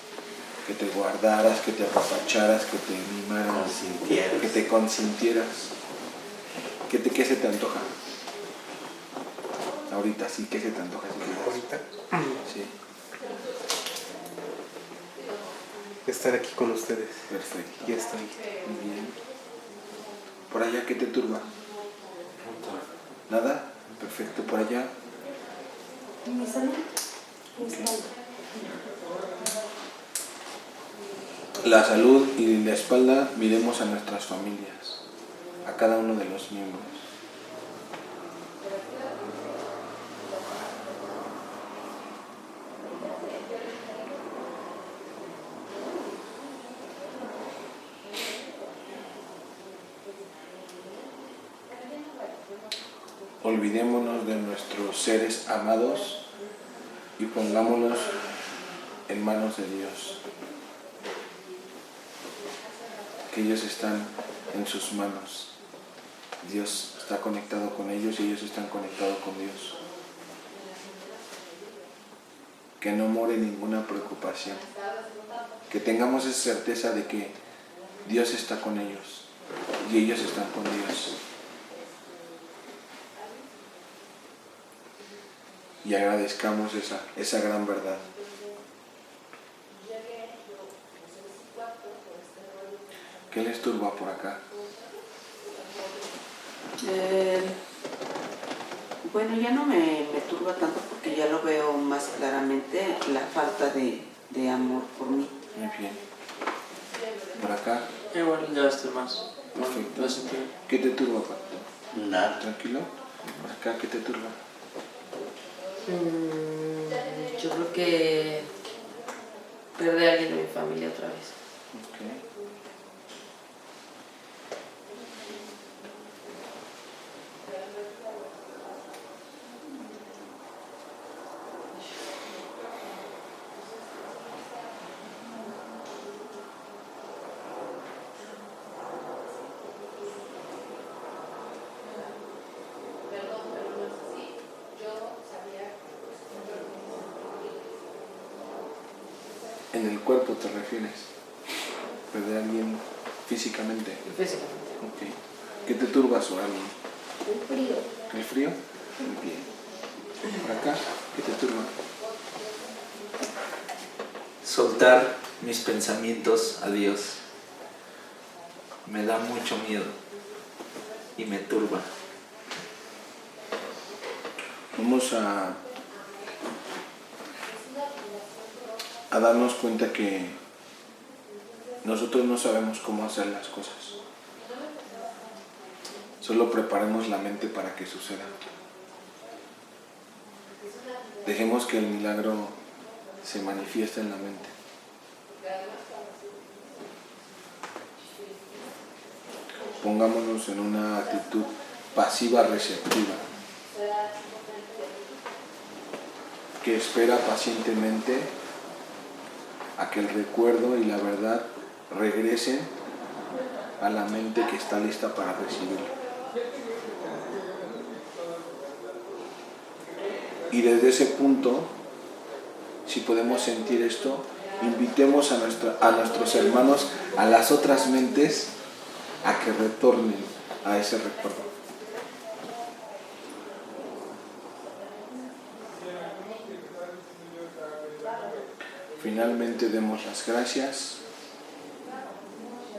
que te guardaras, que te apapacharas, que te mimaras, que te consintieras. ¿Qué se te antoja? Ahorita sí, ¿qué se te antoja? Ahorita. Sí. Estar aquí con ustedes. Perfecto. Ya estoy. Muy bien. ¿Por allá qué te turba? ¿Nada? Perfecto. ¿Por allá? Mi salud, mi espalda. La salud y la espalda, miremos a nuestras familias, a cada uno de los miembros. olvidémonos de nuestros seres amados y pongámonos en manos de Dios. Que ellos están en sus manos. Dios está conectado con ellos y ellos están conectados con Dios. Que no more ninguna preocupación. Que tengamos esa certeza de que Dios está con ellos y ellos están con Dios. Y agradezcamos esa gran verdad. ¿Qué les turba por acá? Bueno, ya no me turba tanto porque ya lo veo más claramente, la falta de amor por mí. Muy bien. ¿Por acá? Igual ya estoy más. Perfecto. Lo sentí. ¿Qué te turba, Pato? Nada. ¿Tranquilo? ¿Por acá qué te turba? Yo creo que perder a alguien de mi familia otra vez. Okay. ¿En el cuerpo te refieres? ¿Perder a alguien físicamente? Físicamente. Ok. ¿Qué te turba sobre alguien? El frío. ¿El frío? Muy bien. ¿Por acá? ¿Qué te turba? Soltar mis pensamientos a Dios. Me da mucho miedo y me turba. Vamos a darnos cuenta que nosotros no sabemos cómo hacer las cosas. Solo preparemos la mente para que suceda. Dejemos que el milagro se manifieste en la mente. Pongámonos en una actitud pasiva receptiva, que espera pacientemente a que el recuerdo y la verdad regresen a la mente que está lista para recibirlo. Y desde ese punto, si podemos sentir esto, invitemos a nuestros hermanos, a las otras mentes, a que retornen a ese recuerdo. Finalmente demos las gracias